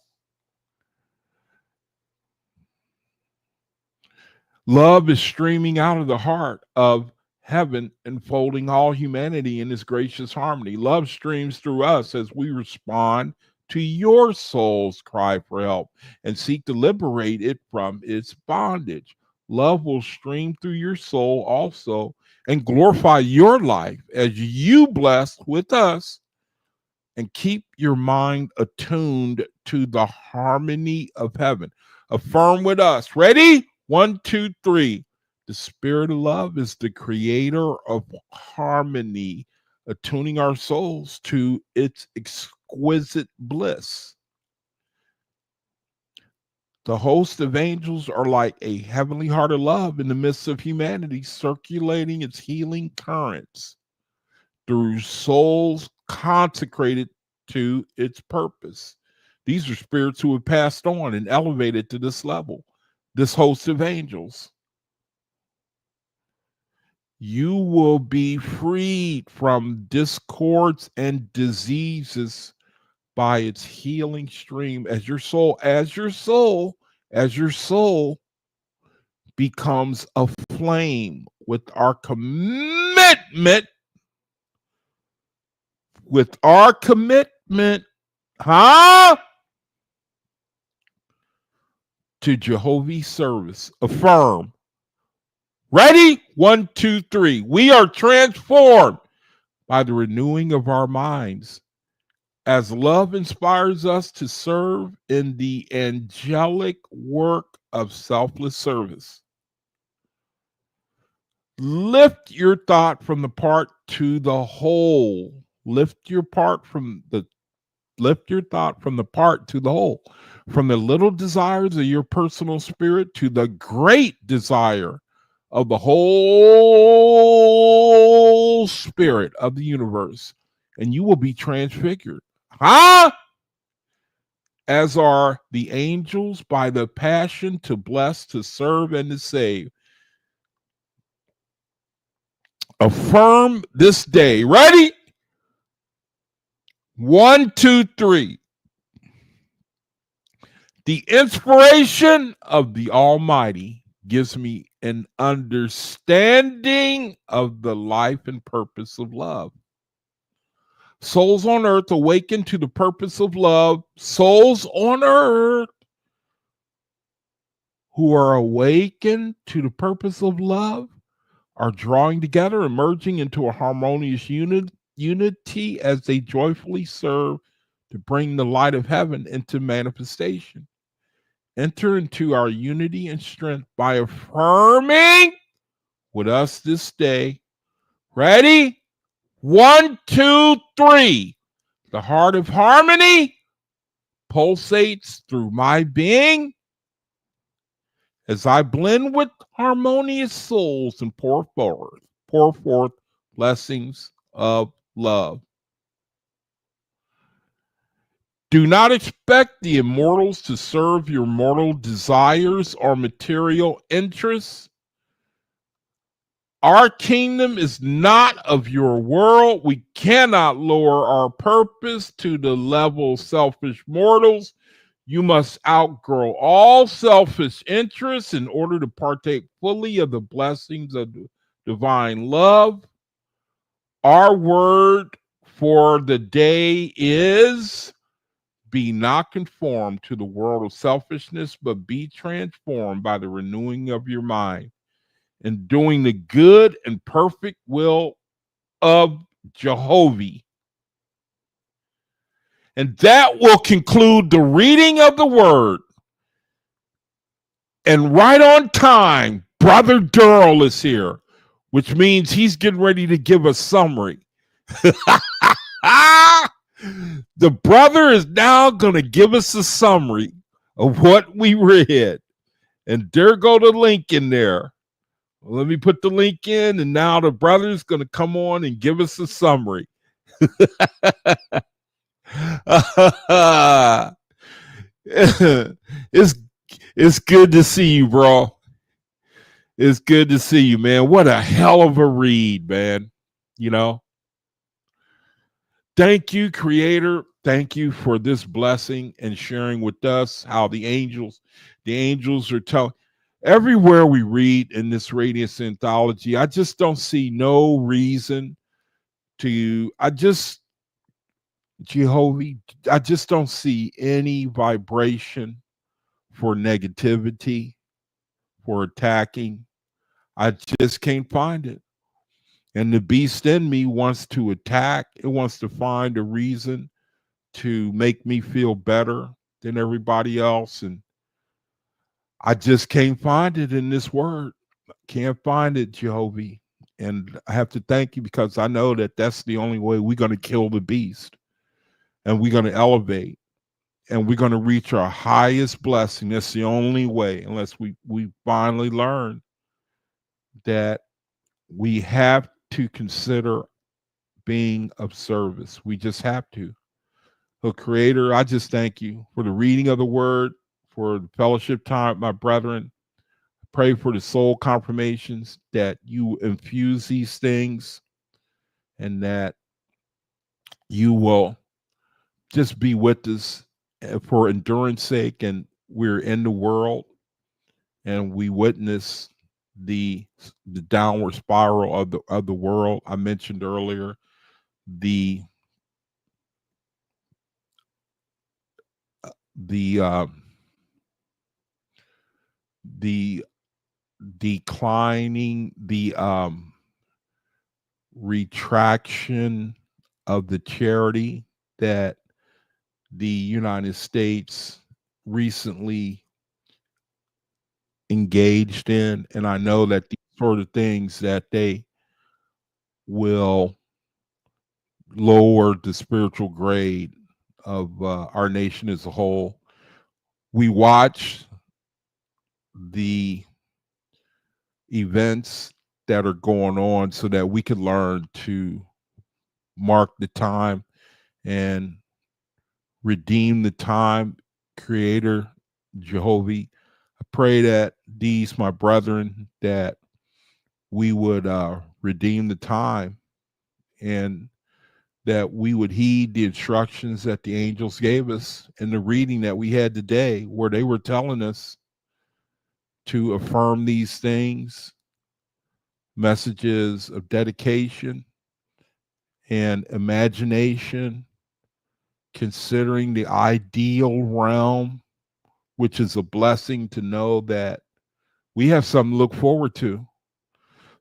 Love is streaming out of the heart of heaven, enfolding all humanity in its gracious harmony. Love streams through us as we respond to your soul's cry for help and seek to liberate it from its bondage. Love will stream through your soul also and glorify your life as you bless with us and keep your mind attuned to the harmony of heaven. Affirm with us. Ready? 1, 2, 3. The spirit of love is the creator of harmony, attuning our souls to its exquisite bliss. The host of angels are like a heavenly heart of love in the midst of humanity, circulating its healing currents through souls consecrated to its purpose. These are spirits who have passed on and elevated to this level, this host of angels. You will be freed from discords and diseases by its healing stream as your soul becomes a flame with our commitment, huh? to Jehovah's service. Affirm. Ready? 1, 2, 3. We are transformed by the renewing of our minds as love inspires us to serve in the angelic work of selfless service. Lift your thought from the part to the whole. Lift your thought from the part to the whole. From the little desires of your personal spirit to the great desire of the whole spirit of the universe, and you will be transfigured. Huh? As are the angels by the passion to bless, to serve, and to save. Affirm this day. Ready? 1, 2, 3. The inspiration of the Almighty gives me an understanding of the life and purpose of love. Souls on earth awaken to the purpose of love. Souls on earth who are awakened to the purpose of love are drawing together and merging into a harmonious unity as they joyfully serve to bring the light of heaven into manifestation. Enter into our unity and strength by affirming with us this day. Ready? 1, 2, 3. The heart of harmony pulsates through my being as I blend with harmonious souls and pour forth blessings of love. Do not expect the immortals to serve your mortal desires or material interests. Our kingdom is not of your world. We cannot lower our purpose to the level of selfish mortals. You must outgrow all selfish interests in order to partake fully of the blessings of divine love. Our word for the day is: be not conformed to the world of selfishness, but be transformed by the renewing of your mind and doing the good and perfect will of Jehovah. And that will conclude the reading of the word. And right on time, Brother Darryl is here, which means he's getting ready to give a summary. The brother is now going to give us a summary of what we read. And there go the link in there. Let me put the link in, and now the brother's going to come on and give us a summary. It's good to see you, bro. It's good to see you, man. What a hell of a read, man. You know? Thank you, Creator. Thank you for this blessing and sharing with us how the angels are telling. Everywhere we read in this Radiance anthology, I just don't see no reason to, Jehovah, I just don't see any vibration for negativity, for attacking. I just can't find it. And the beast in me wants to attack. It wants to find a reason to make me feel better than everybody else. And I just can't find it in this word. Can't find it, Jehovah. And I have to thank you because I know that that's the only way we're going to kill the beast. And we're going to elevate. And we're going to reach our highest blessing. That's the only way, unless we finally learn that we have to consider being of service. We just have to. So, Creator, I just thank you for the reading of the word, for the fellowship time, my brethren. Pray for the soul confirmations, that you infuse these things and that you will just be with us for endurance sake. And we're in the world and we witness the downward spiral of the world. I mentioned earlier the the declining, the retraction of the charity that the United States recently engaged in. And I know that these sort of things that they will lower the spiritual grade of our nation as a whole. We watch the events that are going on so that we can learn to mark the time and redeem the time. Creator Jehovah, I pray that these, my brethren, that we would redeem the time and that we would heed the instructions that the angels gave us in the reading that we had today, where they were telling us to affirm these things, messages of dedication and imagination, considering the ideal realm, which is a blessing to know that we have something to look forward to.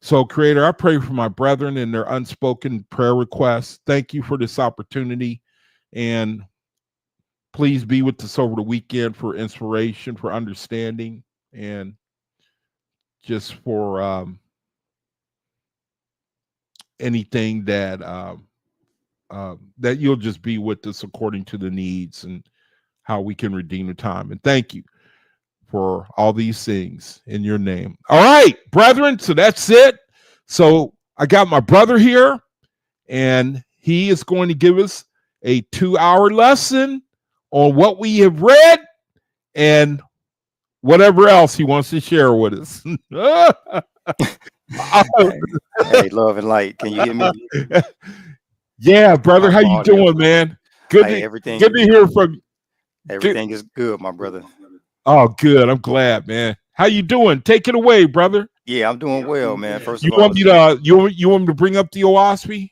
So, Creator, I pray for my brethren and their unspoken prayer requests. Thank you for this opportunity. And please be with us over the weekend for inspiration, for understanding, and just for anything that that you'll just be with us according to the needs and how we can redeem the time. And thank you for all these things in your name. All right, brethren. So that's it. So I got my brother here, and he is going to give us a 2-hour lesson on what we have read and whatever else he wants to share with us. Hey, love and light. Can you hear me? Yeah, brother. How you Audio. doing, man? Good Hey, to hear from you. everything is good, my brother. Oh, good. I'm glad, man. How you doing? Take it away, brother. Yeah, I'm doing well, man. First You of all, want me to you want me to bring up the Oahspe?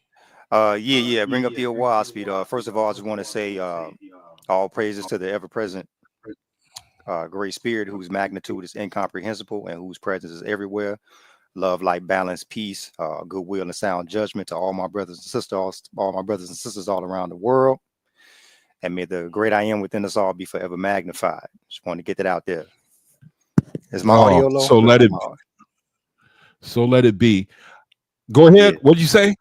yeah, bring up the Oahspe. First of all, I just want to say all praises to the ever-present great spirit whose magnitude is incomprehensible and whose presence is everywhere. Love, light, balance, peace, goodwill, and sound judgment to all my brothers and sisters, all my brothers and sisters all around the world. And may the great I am within us all be forever magnified. Just want to get that out there. Is my audio low? So let it be. Go ahead. Yeah. What'd you say?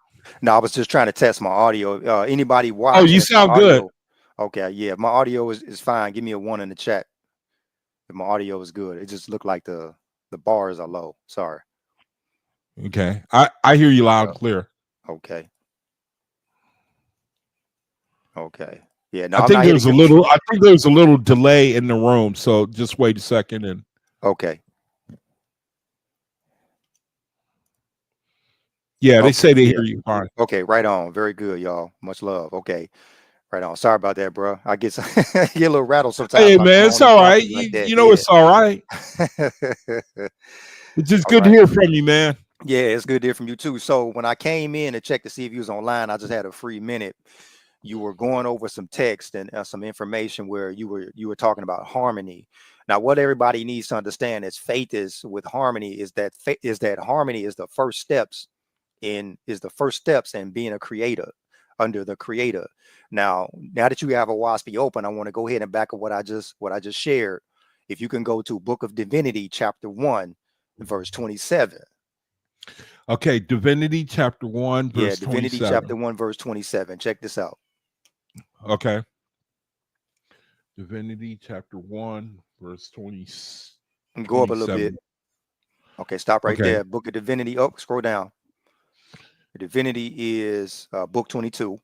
No, I was just trying to test my audio. Anybody watching? Oh, you If my sound good. audio, okay, yeah, if my audio is fine. Give me a 1 in the chat if my audio is good. It just looked like the bars are low. Sorry. Okay. I hear you loud and clear. Okay. Okay. Yeah, no, I I'm think not here to there's give a fuck. I think there's a little delay in the room, so just wait a second and Okay. yeah, they Okay. say they Yeah. hear you fine. Okay, right on. Very good, y'all. Much love. Okay. Right on. Sorry about that, bro. I get get a little rattled sometimes. Hey My man, it's phone is all right. bumpy like that. You know it's all right. Yeah. It's just All good to right. hear from you, man. Yeah, it's good to hear from you too. So when I came in to check to see if you was online, I just had a free minute. You were going over some text and some information where you were talking about harmony. Now, what everybody needs to understand is faith is with harmony is that harmony is the first steps in being a creator under the creator. Now that you have a Oahspe open, I want to go ahead and back up what I just shared. If you can go to Book of Divinity, chapter 1, verse 27. Okay, Divinity chapter 1, Yeah, verse Divinity chapter 27. 1, verse 27. Check this out. Okay. Divinity chapter 1, verse 20, Go up a little bit. 27. Okay, stop right Okay. there. Book of Divinity. Oh, scroll down. Divinity is book 22.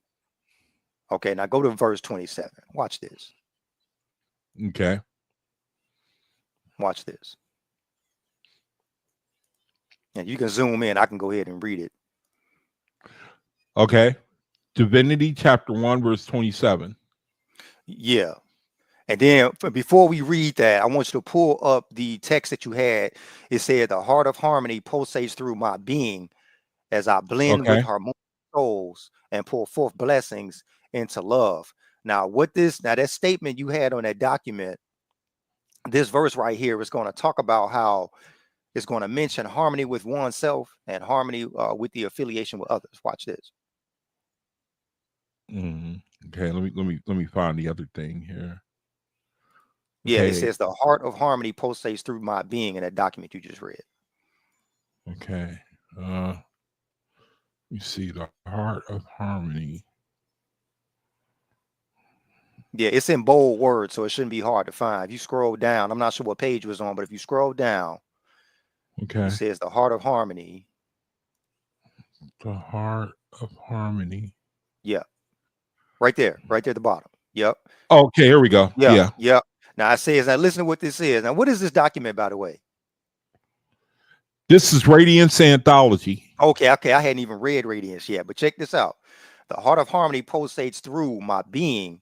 Okay, now go to verse 27. Watch this. Okay. Watch this. And you can zoom in. I can go ahead and read it. Okay. Divinity chapter 1, verse 27. Yeah. And then before we read that, I want you to pull up the text that you had. It said, "The heart of harmony pulsates through my being as I blend with Okay. harmonious souls and pour forth blessings into love." Now, that statement you had on that document, this verse right here is going to talk about how it's going to mention harmony with oneself and harmony with the affiliation with others. Watch this. Okay, let me find the other thing here. Yeah, it Okay. says the heart of harmony pulsates through my being in that document you just read. Okay. You see the heart of harmony. Yeah, it's in bold words, so it shouldn't be hard to find. If you scroll down, I'm not sure what page it was on, but if you scroll down, Okay. it says the heart of harmony. The heart of harmony. Yeah, right there at the bottom. Yep. Okay, here we go. Yeah. Yep. Now it says, now listen to what this is. Now, what is this document, by the way? This is Radiance anthology. Okay. I hadn't even read Radiance yet, but check this out. The heart of harmony pulsates through my being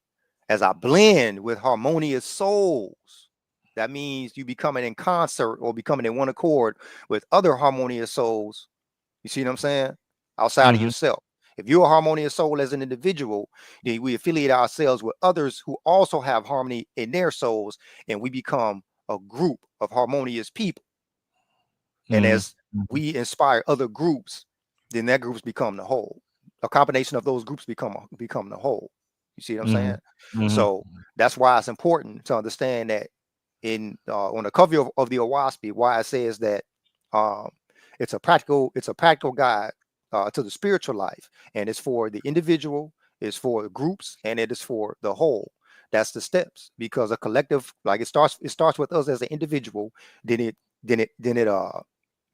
as I blend with harmonious souls. That means you becoming in concert or becoming in one accord with other harmonious souls. You see what I'm saying? Outside of yourself. If you're a harmonious soul as an individual, then we affiliate ourselves with others who also have harmony in their souls, and we become a group of harmonious people. And as we inspire other groups, then that groups become the whole. A combination of those groups become the whole. You see what I'm saying? So that's why it's important to understand that in on the cover of the Oahspe, why it says that it's a practical guide to the spiritual life, and it's for the individual, it's for the groups, and it is for the whole. That's the steps, because a collective, like it starts with us as an individual, then it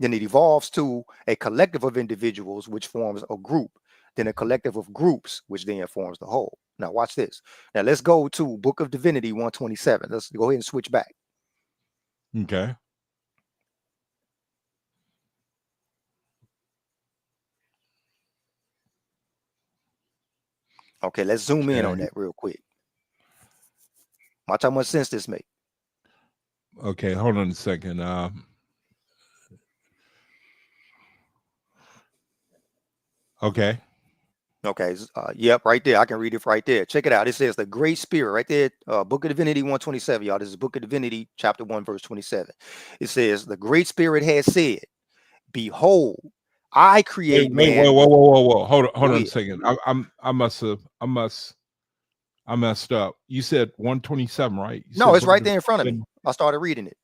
evolves to a collective of individuals, which forms a group, then a collective of groups, which then forms the whole. Now watch this. Now let's go to Book of Divinity 127. Let's go ahead and switch back. Okay. Okay, let's zoom in on that real quick. Watch how much sense this makes. Okay, hold on a second. Okay. Okay, yep, right there. I can read it right there. Check it out. It says the Great Spirit right there. Book of Divinity 127, y'all. This is Book of Divinity, chapter 1, verse 27. It says the Great Spirit has said, "Behold, I create man." Whoa. Hold on a second. I messed up. You said 127, right? No, it's right there in front of me. I started reading it.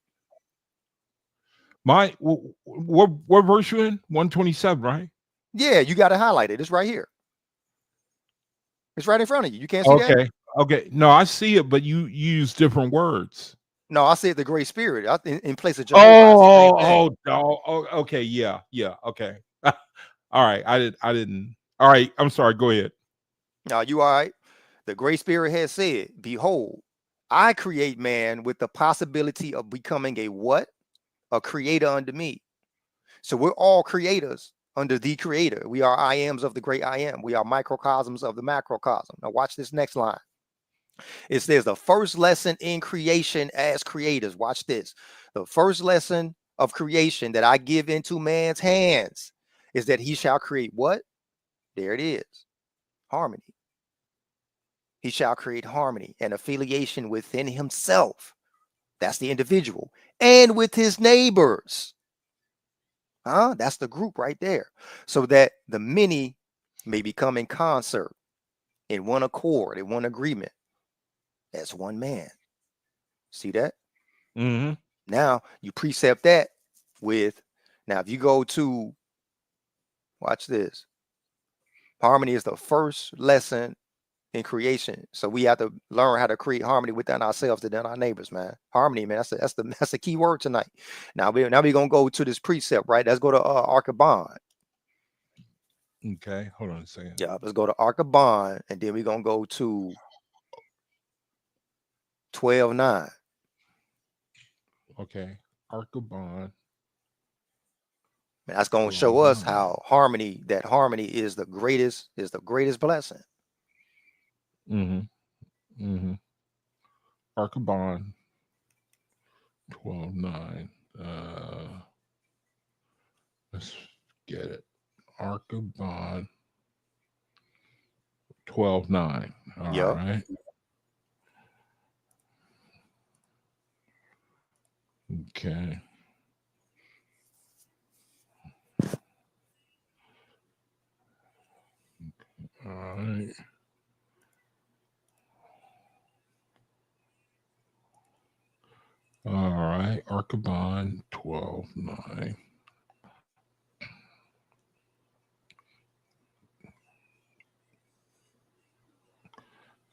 What verse you in? 127, right? Yeah, you got to highlight it. It's right here. It's right in front of you. You can't see that? Okay. No, I see it, but you use different words. No, I said the Great Spirit in place of Jehovah. Okay. Yeah. Okay. All right. I didn't. All right. I'm sorry. Go ahead. No, you all right? The Great Spirit has said, "Behold, I create man with the possibility of becoming a what? A creator unto me." So we're all creators under the Creator. We are I ams of the great I am. We are microcosms of the macrocosm. Now watch this next line. It says the first lesson in creation as creators. Watch this. The first lesson of creation that I give into man's hands is that he shall create what? There it is. Harmony. He shall create harmony and affiliation within himself. That's the individual. And with his neighbors. That's the group right there. So that the many may become in concert, in one accord, in one agreement, as one man. See that? Now you precept that with, now if you go to, watch this. Harmony is the first lesson in creation. So we have to learn how to create harmony within ourselves and then our neighbors, man. Harmony, man. That's the key word tonight. Now we're gonna go to this precept, right? Let's go to Ark of Bond. Okay, hold on a second. Yeah, let's go to Ark of Bond, and then we're gonna go to 12:9. Okay, Ark of Bond. And that's gonna show us how harmony is the greatest blessing. Ark of Bond 12:9. Let's get it. Ark of Bond 12:9. All right. Okay. All right. All right. Archibon 12:9.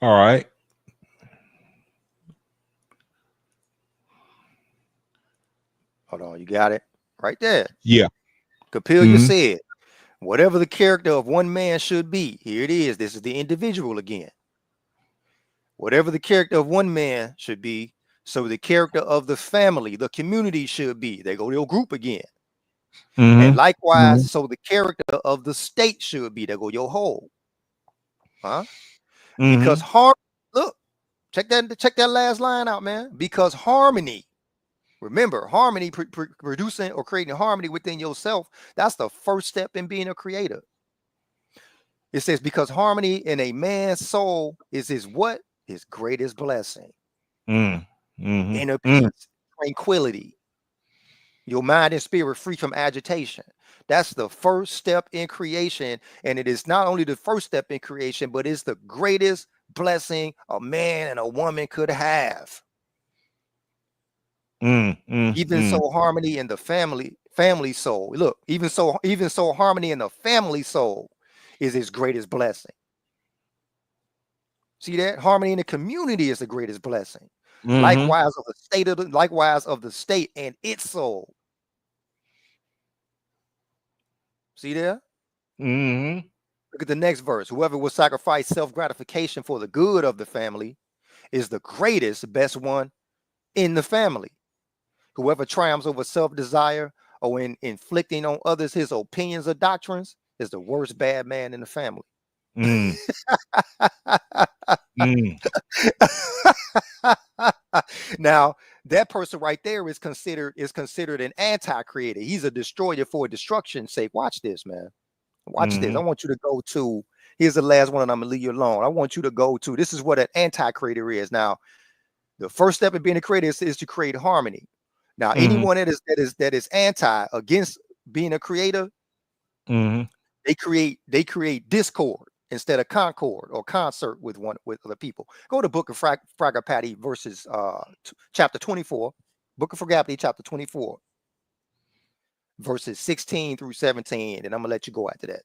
All right. Hold on, you got it right there. Yeah. Capillia Mm-hmm. said, whatever the character of one man should be, here it is. This is the individual again. Whatever the character of one man should be, so the character of the family, the community should be. They go to your group again. And Mm-hmm. likewise, Mm-hmm. so the character of the state should be. They go your whole. Huh? Because Mm-hmm. look, check that last line out, man. Because harmony, remember, harmony, producing or creating harmony within yourself, that's the first step in being a creator. It says, because harmony in a man's soul is his what? His greatest blessing. Mm-hmm. Inner Mm-hmm. peace, tranquility, your mind and spirit free from agitation. That's the first step in creation. And it is not only the first step in creation, but it's the greatest blessing a man and a woman could have. Even Mm-hmm. so, harmony in the family soul. Look, even so, harmony in the family soul is his greatest blessing. See that? Harmony in the community is the greatest blessing. Mm-hmm. Likewise of the state and its soul. See there? Mm-hmm. Look at the next verse. Whoever will sacrifice self-gratification for the good of the family is the greatest, best one in the family. Whoever triumphs over self-desire or in inflicting on others his opinions or doctrines is the worst bad man in the family. Mm. Mm. Now, that person right there is considered an anti-creator. He's a destroyer for destruction's sake. Watch this, man. Watch this. I want you to go to, here's the last one, and I'm gonna leave you alone. I want you to go to, this is what an anti-creator is. Now, the first step in being a creator is to create harmony. Now, Mm-hmm. anyone that is anti against being a creator, Mm-hmm. they create discord instead of concord or concert with other people. Go to Book of Fragapati verses chapter 24, Book of Fragapati chapter 24, verses 16 through 17, and I'm gonna let you go after that.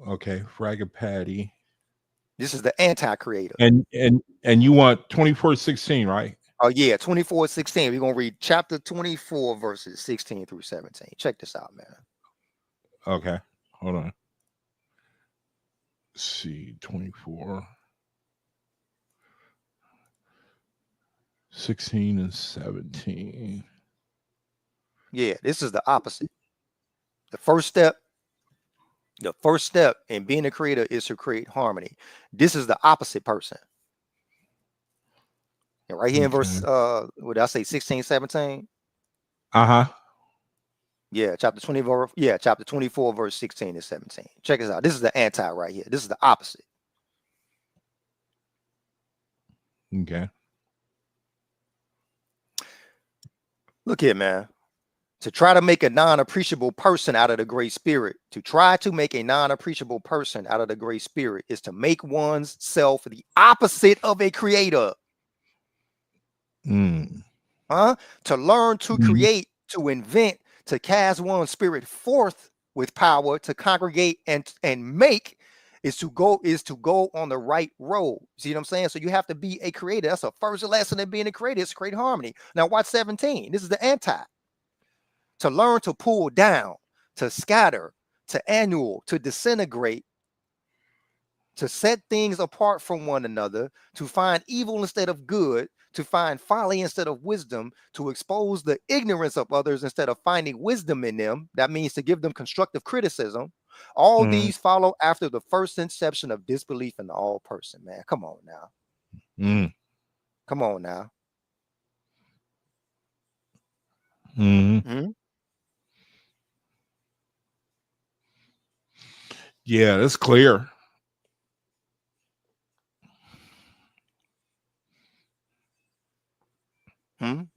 Okay, Fragapati. This is the anti-creator. And you want 24:16, right? Oh yeah, 24:16. We're gonna read chapter 24, verses 16 through 17. Check this out, man. Okay, hold on. Let's see, 24, 16, and 17. Yeah, this is the opposite. The first step in being a creator is to create harmony. This is the opposite person. And right here in verse what did I say, 16, 17? Uh-huh. Yeah, chapter 24. Yeah, chapter 24, verse 16 and 17. Check this out. This is the anti right here. This is the opposite. Okay. Look here, man. To try to make a non-appreciable person out of the great spirit, is to make one's self the opposite of a creator. To learn to create, to invent, to cast one's spirit forth with power, to congregate and make is to go on the right road. See what I'm saying? So you have to be a creator. That's the first lesson in being a creator, is to create harmony. Now watch 17. This is the anti. To learn to pull down, to scatter, to annul, to disintegrate, to set things apart from one another, to find evil instead of good, to find folly instead of wisdom, to expose the ignorance of others instead of finding wisdom in them. That means to give them constructive criticism. All these follow after the first inception of disbelief in all person, man. Come on now. Come on now. Yeah, that's clear.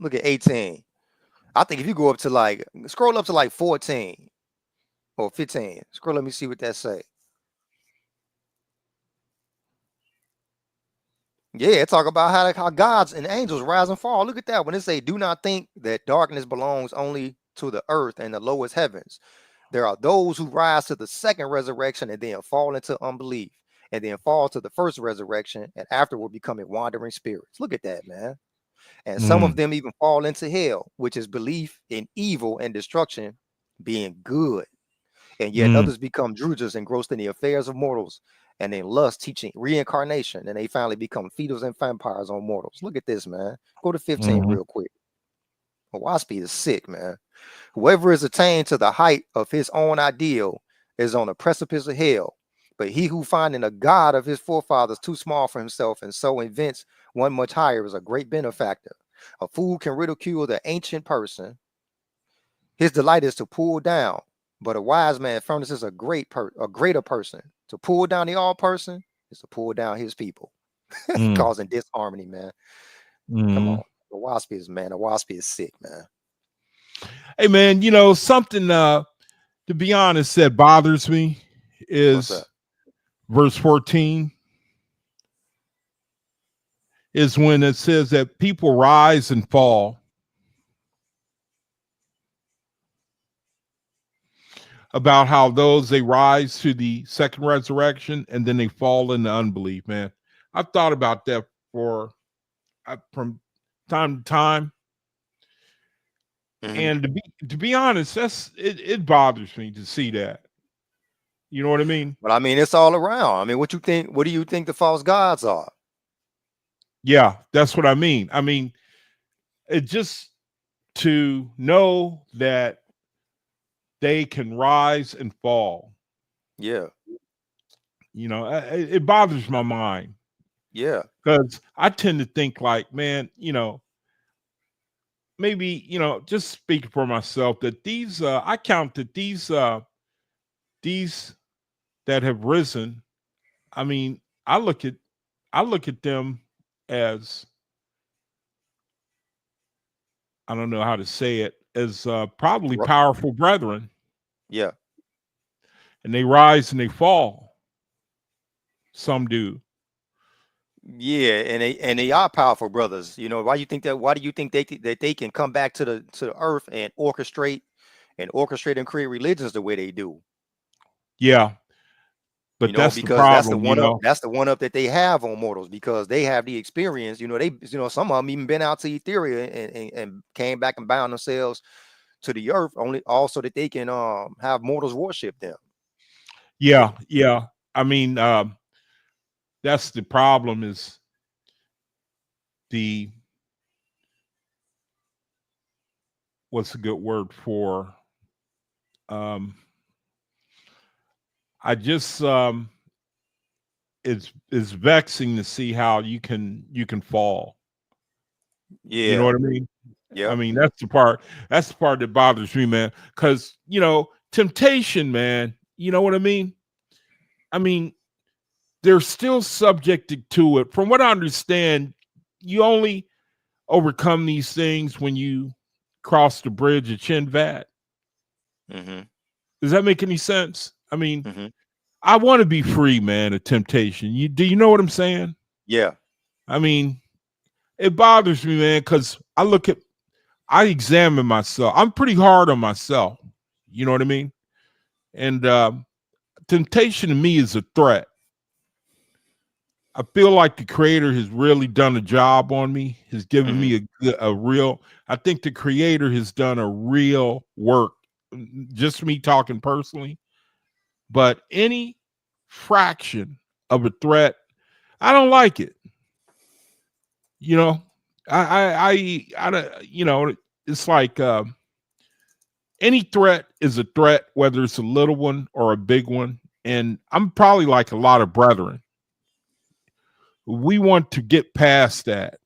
Look at 18. I think if you go up to like, scroll up to like 14 or 15. Scroll, let me see what that say. Yeah, talk about how gods and angels rise and fall. Look at that. When it say, do not think that darkness belongs only to the earth and the lowest heavens. There are those who rise to the second resurrection and then fall into unbelief, and then fall to the first resurrection and afterward becoming wandering spirits. Look at that, man. And some of Mm, them even fall into hell, which is belief in evil and destruction being good. And yet mm, others become drudges engrossed in the affairs of mortals and in lust teaching reincarnation. And they finally become fetus and vampires on mortals. Look at this, man. Go to 15 mm, real quick. Oahspe is sick, man. Whoever is attained to the height of his own ideal is on the precipice of hell. But he who finding a god of his forefathers too small for himself and so invents one much higher is a great benefactor. A fool can ridicule the ancient person. His delight is to pull down, but a wise man furnishes a greater person. To pull down the all person is to pull down his people, mm, causing disharmony, man. Come mm. on. Oahspe is sick, man. Hey man, something to be honest that bothers me What's up? is verse 14 is when it says that people rise and fall, about how those they rise to the second resurrection and then they fall into unbelief, man. I've thought about that from time to time. Mm-hmm. And to be honest, it bothers me to see that. You know what I mean? But I mean, it's all around. I mean, what you think? What do you think the false gods are? Yeah, that's what I mean. I mean, it just to know that they can rise and fall. Yeah, It bothers my mind yeah, because I tend to think like, man, maybe just speaking for myself that these I count that these that have risen. I mean, I look at them as, I don't know how to say it, as probably Ru- powerful brethren, yeah, and they rise and they fall. Some do. yeah, and they are powerful brothers. You know why you think that? Why do you think that they can come back to the earth and orchestrate and create religions the way they do? Yeah, You but know, that's the because that's the problem. one up. That's the one up that they have on mortals because they have the experience. Some of them even been out to Etheria and came back and bound themselves to the earth only also that they can have mortals worship them. Yeah, yeah. I mean, that's the problem. Is the what's a good word for? Um, I just it's vexing to see how you can fall. You know Yeah, what I mean? I yeah. mean, that's the part. That's the part that bothers me, man. Because temptation, man. You know what I mean? I mean, they're still subjected to it. From what I understand, you only overcome these things when you cross the bridge of Chinvat. Mm-hmm. Does that make any sense? I mean, Mm-hmm. I want to be free, man, of temptation. Do you know what I'm saying? Yeah. I mean, it bothers me, man, because I examine myself. I'm pretty hard on myself. You know what I mean? And temptation to me is a threat. I feel like the creator has really done a job on me, has given Mm-hmm. me a real, I think the creator has done a real work, just me talking personally. But any fraction of a threat, I don't like it. You know, I don't, it's like any threat is a threat, whether it's a little one or a big one. And I'm probably like a lot of brethren. We want to get past that,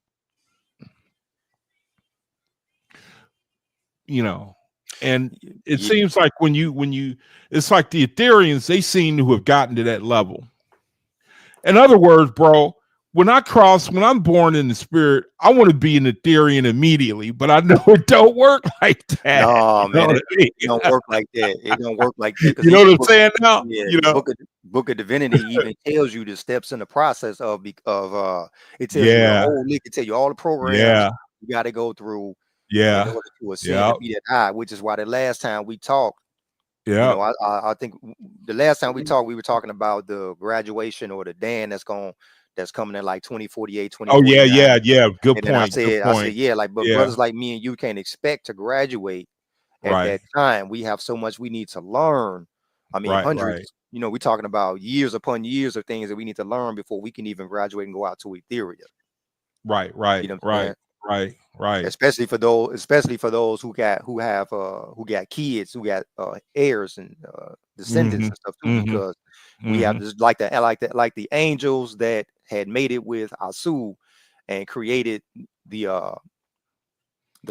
you know. And it Yeah. seems like it's like the Ethereans, they seem to have gotten to that level. In other words, bro, when I'm born in the spirit, I want to be an Ethereum immediately, but I know it don't work like that. No, You know man, what I mean? it don't work like that. It don't work like that because You know even what I'm saying now? yeah, You the know? book of divinity even tells you the steps in the process it tells you the Yeah, whole lick, it tell you all the programs yeah, you got to go through in yeah, order to ascend to yeah, be that high, which is why the last time we talked, yeah. I think the last time we talked, we were talking about the graduation or the Dan that's coming in like 2048, Oh yeah, 2049. yeah, yeah. Good And then point. Good I said, point. yeah, like, but Yeah. brothers like me and you can't expect to graduate at Right. that time. We have so much we need to learn. I mean, Right. Right. hundreds, we're talking about years upon years of things that we need to learn before we can even graduate and go out to Ethereum. Right. You Right. know what I'm Right. saying? Right. Right. Especially for those who got kids, who got heirs and descendants Mm-hmm. and stuff too, Mm-hmm. because we have Mm-hmm. this like the angels that had made it with Asu and created the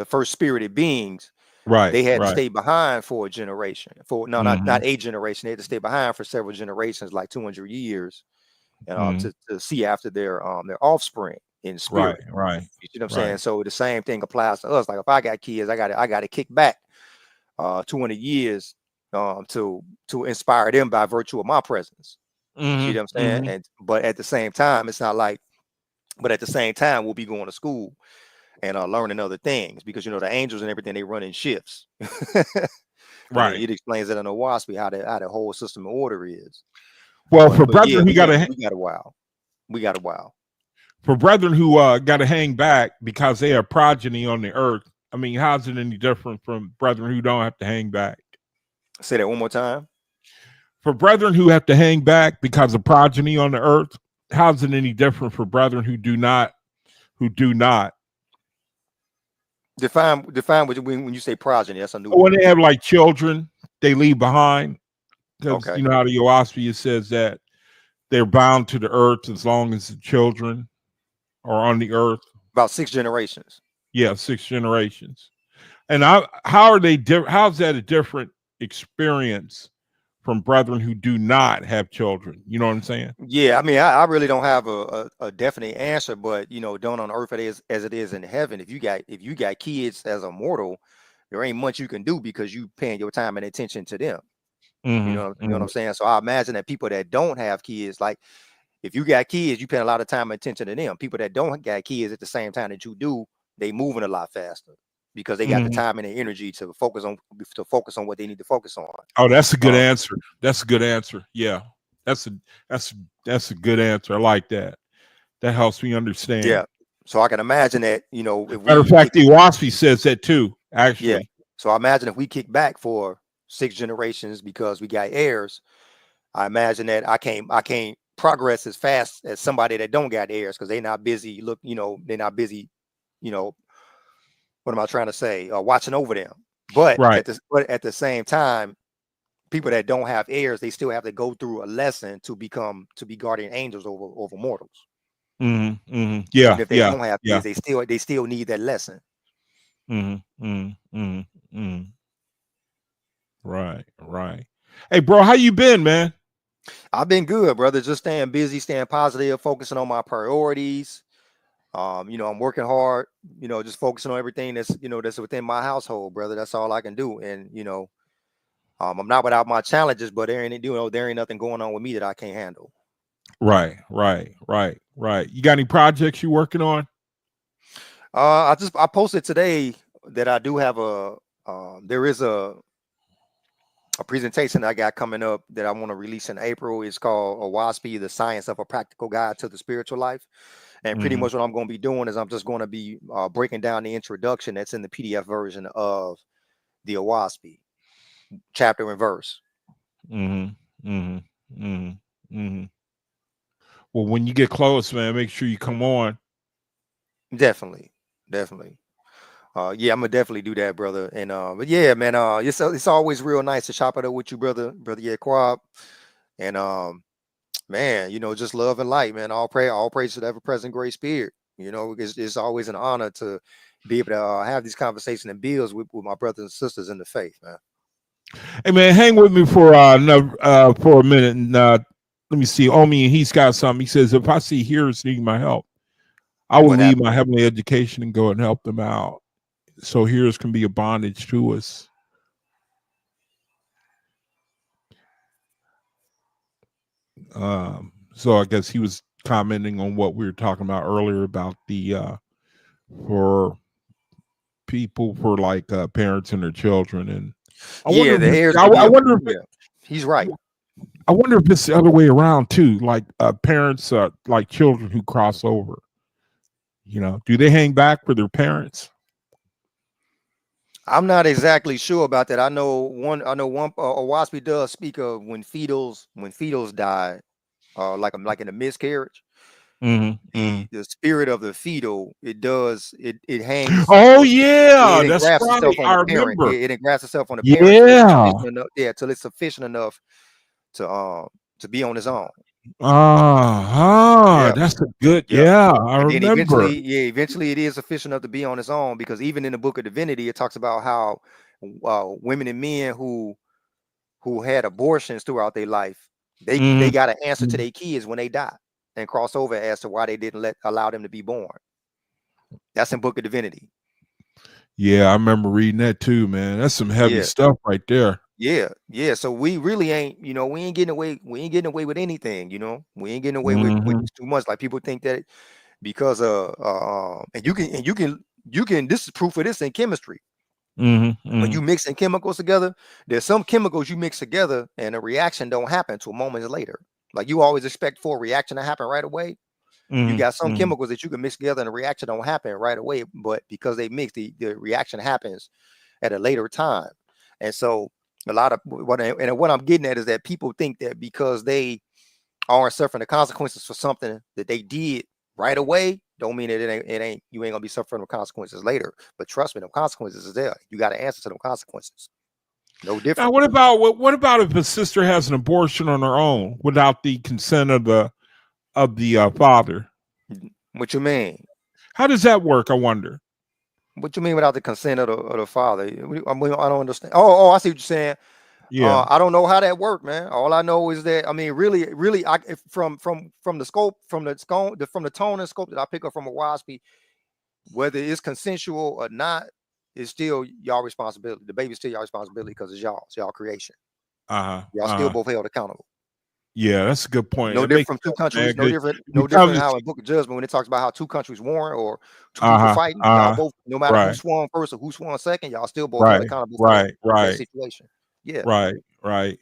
first spirited beings. Right. They had to Right. stay behind for a generation, for no, Mm-hmm. not a generation. They had to stay behind for several generations, like 200 years, Mm-hmm. to see after their offspring in Right. spirit. Right. You see what I'm saying? Right. So the same thing applies to us. Like if I got kids, I got to kick back 200 years to inspire them by virtue of my presence. See Mm-hmm. what I'm saying? Mm-hmm. And but at the same time, it's not like. But at the same time, we'll be going to school and learning other things because the angels and everything, they run in shifts. And then Right. it explains that in Oahspe how the whole system of order is. Well, But for yeah, brethren who got to we got a while. We got a while. got to hang back because they are progeny on the earth. I mean, how's it any different from brethren who don't have to hang back? Say that one more time. For brethren who have to hang back because of progeny on the earth, how's it any different for brethren who do not? Who do not? Define when you say progeny. That's a new When word. they have like children, they leave behind because Okay. you know how the Oahspe says that they're bound to the earth as long as the children are on the earth. About 6 generations. Yeah, 6 generations. And how are they? How's that a different experience from brethren who do not have children? You know what I'm saying? Yeah, I mean, I really don't have a definite answer, but done on earth it is as it is in heaven. If you got kids as a mortal, there ain't much you can do because you paying your time and attention to them. Mm-hmm, You know what I'm saying? So I imagine that people that don't have kids, like if you got kids, you paying a lot of time and attention to them. People that don't got kids at the same time that you do, they moving a lot faster because they got the mm-hmm. time and the energy to focus on what they need to focus on. Oh, that's a good Um, answer. That's a good answer. Yeah, that's a that's that's a good answer. I like that. That helps me understand. yeah. So I can imagine that, if Matter of we fact, kick, the Oahspe says that too. yeah. Actually, So I imagine if we kick back for 6 generations because we got heirs, I imagine that I can't progress as fast as somebody that don't got heirs because they're not busy. They're not busy. You know, what am I trying to say? Watching over them. But right. at the same time, people that don't have heirs, they still have to go through a lesson to be guardian angels over mortals. Mm-hmm, mm-hmm. Even Yeah, if they yeah, don't have yeah. kids, they still need that lesson. Mm-hmm, mm-hmm, mm-hmm. Mm-hmm. Right, right. Hey, bro, how you been, man? I've been good, brother. Just staying busy, staying positive, focusing on my priorities. I'm working hard, just focusing on everything that's within my household, brother. That's all I can do. And I'm not without my challenges, but there ain't nothing going on with me that I can't handle. Right, right, right, right. You got any projects you working on? I posted today that I do have there is a presentation I got coming up that I want to release in April. It's called Oahspe, The Science of a Practical Guide to the Spiritual Life. And pretty Mm-hmm. much what I'm going to be doing is I'm just going to be breaking down the introduction that's in the PDF version of the Oahspe, chapter and verse. Mm-hmm. Mm-hmm. Mm-hmm. Mm-hmm. Well, when you get close, man, make sure you come on. Definitely. Yeah, I'm gonna definitely do that, brother. And but yeah, man, it's always real nice to chop it up with you, brother Quab. And man, just love and light, man. All praise to the ever present great spirit. It's always an honor to be able to have these conversations and builds with my brothers and sisters in the faith, man. Hey, man, hang with me for a minute, and let me see. Oh, me, he's got something. He says, if I see hearers needing my help, I will What leave happened? my heavenly education and go and help them out. So hearers can be a bondage to us. So I guess he was commenting on what we were talking about earlier about the for people, for like parents and their children. And I Yeah, wonder the if heirs I, could be I a, wonder if yeah. He's right. I wonder if it's the other way around too. Like parents, like children who cross over. You know, do they hang back for their parents? I'm not exactly sure about that. I know one. Oahspe does speak of when fetals die, like in a miscarriage. The spirit of the fetal, it hangs. Oh It yeah, that's engrafts right. itself on I the parent. remember. It engrafts itself on the parent till it's Yeah. sufficient enough. Yeah, till it's sufficient enough to be on its own. Yeah. That's a good. Yep. Yeah, I And then remember. eventually it is sufficient enough to be on its own, because even in the book of divinity, it talks about how women and men who had abortions throughout their life, they got an answer to their kids when they die and cross over as to why they didn't allow them to be born. That's in book of divinity. Yeah, I remember reading that too, man. That's some heavy Yeah. stuff right there. Yeah. So we really ain't, we ain't getting away with anything, we ain't getting away with too much. Like people think that because and you can this is proof of this in chemistry. When you mixing chemicals together, there's some chemicals you mix together and a reaction don't happen until moments later. Like you always expect for a reaction to happen right away. You got some chemicals that you can mix together and the reaction don't happen right away, but because they mix, the reaction happens at a later time. And so a lot of what I'm getting at is that people think that because they aren't suffering the consequences for something that they did right away, don't mean that you ain't gonna be suffering the consequences later. But trust me, the consequences is there. You got to answer to them consequences. No Now, different. what about if a sister has an abortion on her own without the consent of the father? What you mean? How does that work? I wonder. What you mean without the consent of the father? I mean, I don't understand. Oh, I see what you're saying. Yeah. I don't know how that worked, man. All I know is that, I mean, really, from the scope, from the tone and scope that I pick up from Oahspe, whether it's consensual or not, it's still y'all responsibility. The baby's still y'all responsibility because it's y'all creation. Y'all still both held accountable. Yeah, that's a good point. No It different makes from two sense, countries. man. No different how in Book of Judgment, when it talks about how two countries warring or two people fighting, y'all both, no matter who Right, swung first or who swung second, y'all still both held right, accountable for right, that right, situation. Yeah. right.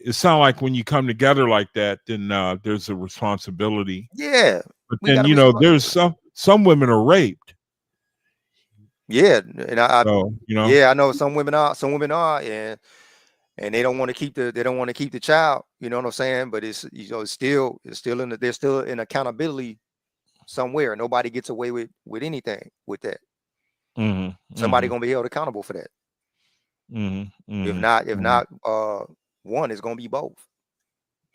It sounds like when you come together like that, then there's a responsibility. Yeah. But We then got a responsibility. there's some women are raped. Yeah, and So yeah, I know some women are, and they don't want to keep the child. You know what I'm saying? But it's it's still there's still an accountability somewhere. Nobody gets away with anything with that. Somebody gonna be held accountable for that. If not, one is gonna be both.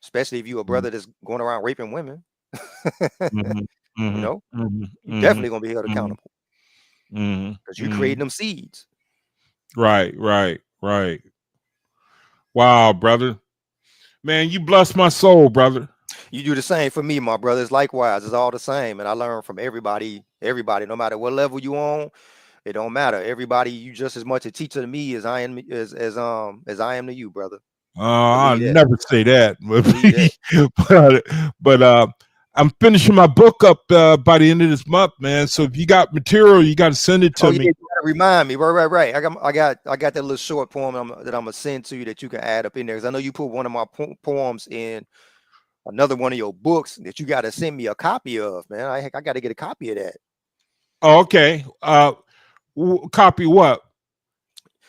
Especially if you're a brother that's going around raping women, you definitely gonna be held accountable because you creating them seeds. Right. Wow, brother. Man, you bless my soul, brother. You do the same for me, my brothers. Likewise, it's all the same, and I learn from everybody, no matter what level you on. It don't matter. Everybody, you just as much a teacher to me as I am as I am to you, brother. I'll Believe that. never say that, Believe that. but I'm finishing my book up by the end of this month, man. So if you got material, you got to send it to Oh me. yeah, you gotta remind me. Right. I got that little short poem that I'm gonna send to you that you can add up in there, because I know you put one of my poems in another one of your books that you got to send me a copy of, man. I got to get a copy of that. Oh, okay. Copy what?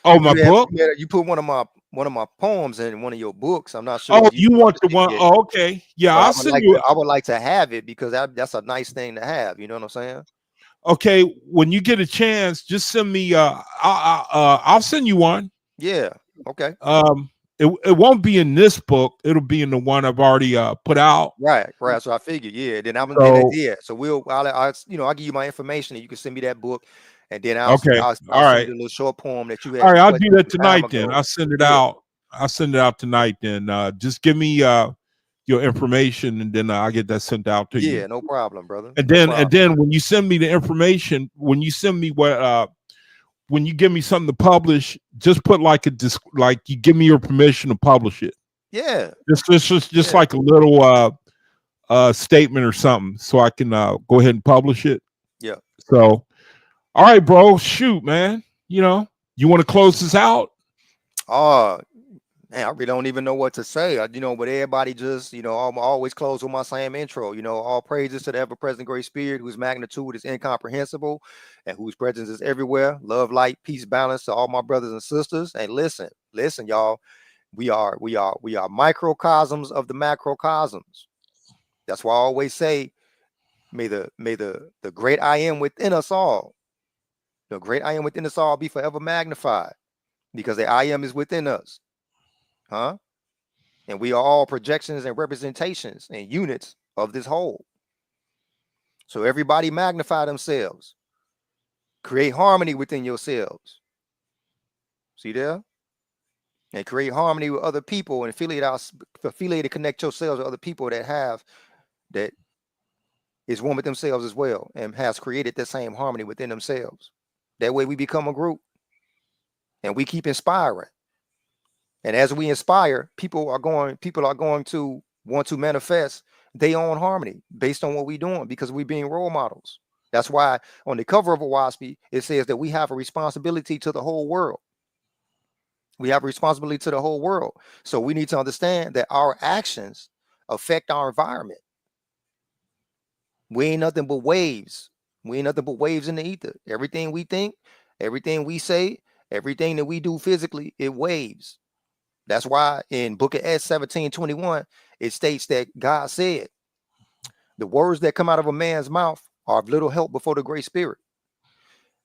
Oh, my book. You put one of my poems in one of your books. I'm not sure Oh, whether you you want the published it one? yet, Oh, okay. Yeah, but I'll send you. I would like to have it because that's a nice thing to have. You know what I'm saying? Okay, when you get a chance, just send me. I'll send you one. Yeah. Okay. It won't be in this book. It'll be in the one I've already put out. Right. So I figured, yeah. So So I'll give you my information and you can send me that book, and then okay, I'll all send you right, the little short poem that you all had right. I'll do requested that some time tonight. Then ago. I'll send it Yeah. out. I'll send it out tonight. Then just give me your information, and then I'll get that sent out to you. Yeah, no problem, brother. And No then problem. and then when you send me the information, when you send me when you give me something to publish, just put like like you give me your permission to publish it. Yeah. Just Yeah. like a little statement or something, so I can go ahead and publish it. Yeah. So, all right, bro. Shoot, man. You know, you want to close this out? Man, I really don't even know what to say. But everybody just, I'm always close with my same intro. All praises to the ever-present great spirit, whose magnitude is incomprehensible and whose presence is everywhere. Love, light, peace, balance to all my brothers and sisters. And listen, y'all. We are microcosms of the macrocosms. That's why I always say, may the great I am within us all, the great I am within us all be forever magnified, because the I am is within us. Huh? And we are all projections and representations and units of this whole. So everybody magnify themselves. Create harmony within yourselves. See there? And create harmony with other people and affiliate to connect yourselves with other people that is one with themselves as well and has created the same harmony within themselves. That way we become a group and we keep inspiring. And as we inspire, people are going to want to manifest their own harmony based on what we're doing, because we're being role models. That's why on the cover of Oahspe, it says that we have a responsibility to the whole world. We have a responsibility to the whole world. So we need to understand that our actions affect our environment. We ain't nothing but waves. We ain't nothing but waves in the ether. Everything we think, everything we say, everything that we do physically, it waves. That's why in Book of H 17:21, it states that God said, the words that come out of a man's mouth are of little help before the great spirit.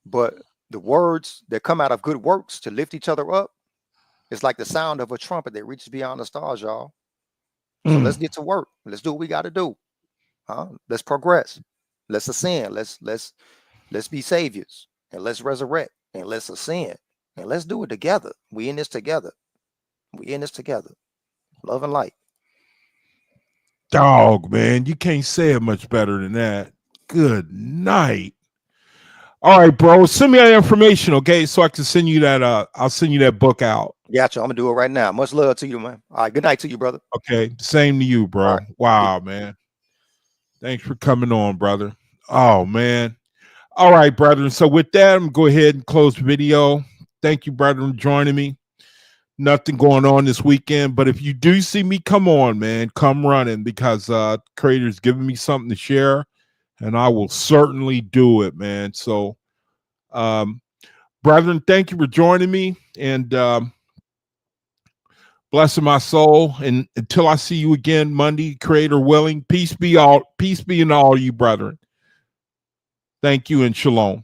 But the words that come out of good works to lift each other up, it's like the sound of a trumpet that reaches beyond the stars, y'all. So let's get to work. Let's do what we got to do. Let's progress. Let's ascend. Let's be saviors, and let's resurrect, and let's ascend, and let's do it together. We in this together. We in this together. Love and light. Dog, man, you can't say it much better than that. Good night. All right, bro. Send me that information, okay? So I can send you that. I'll send you that book out. Gotcha. I'm gonna do it right now. Much love to you, man. All right. Good night to you, brother. Okay. Same to you, bro. Right. Wow, man. Thanks for coming on, brother. Oh, man. All right, brethren. So with that, I'm going to go ahead and close the video. Thank you, brethren, for joining me. Nothing going on this weekend, but if you do see me, come on, man. Come running, because creator's giving me something to share, and I will certainly do it, man. So, brethren, thank you for joining me, and blessing my soul. And until I see you again Monday, creator willing, peace be in all you, brethren. Thank you and shalom.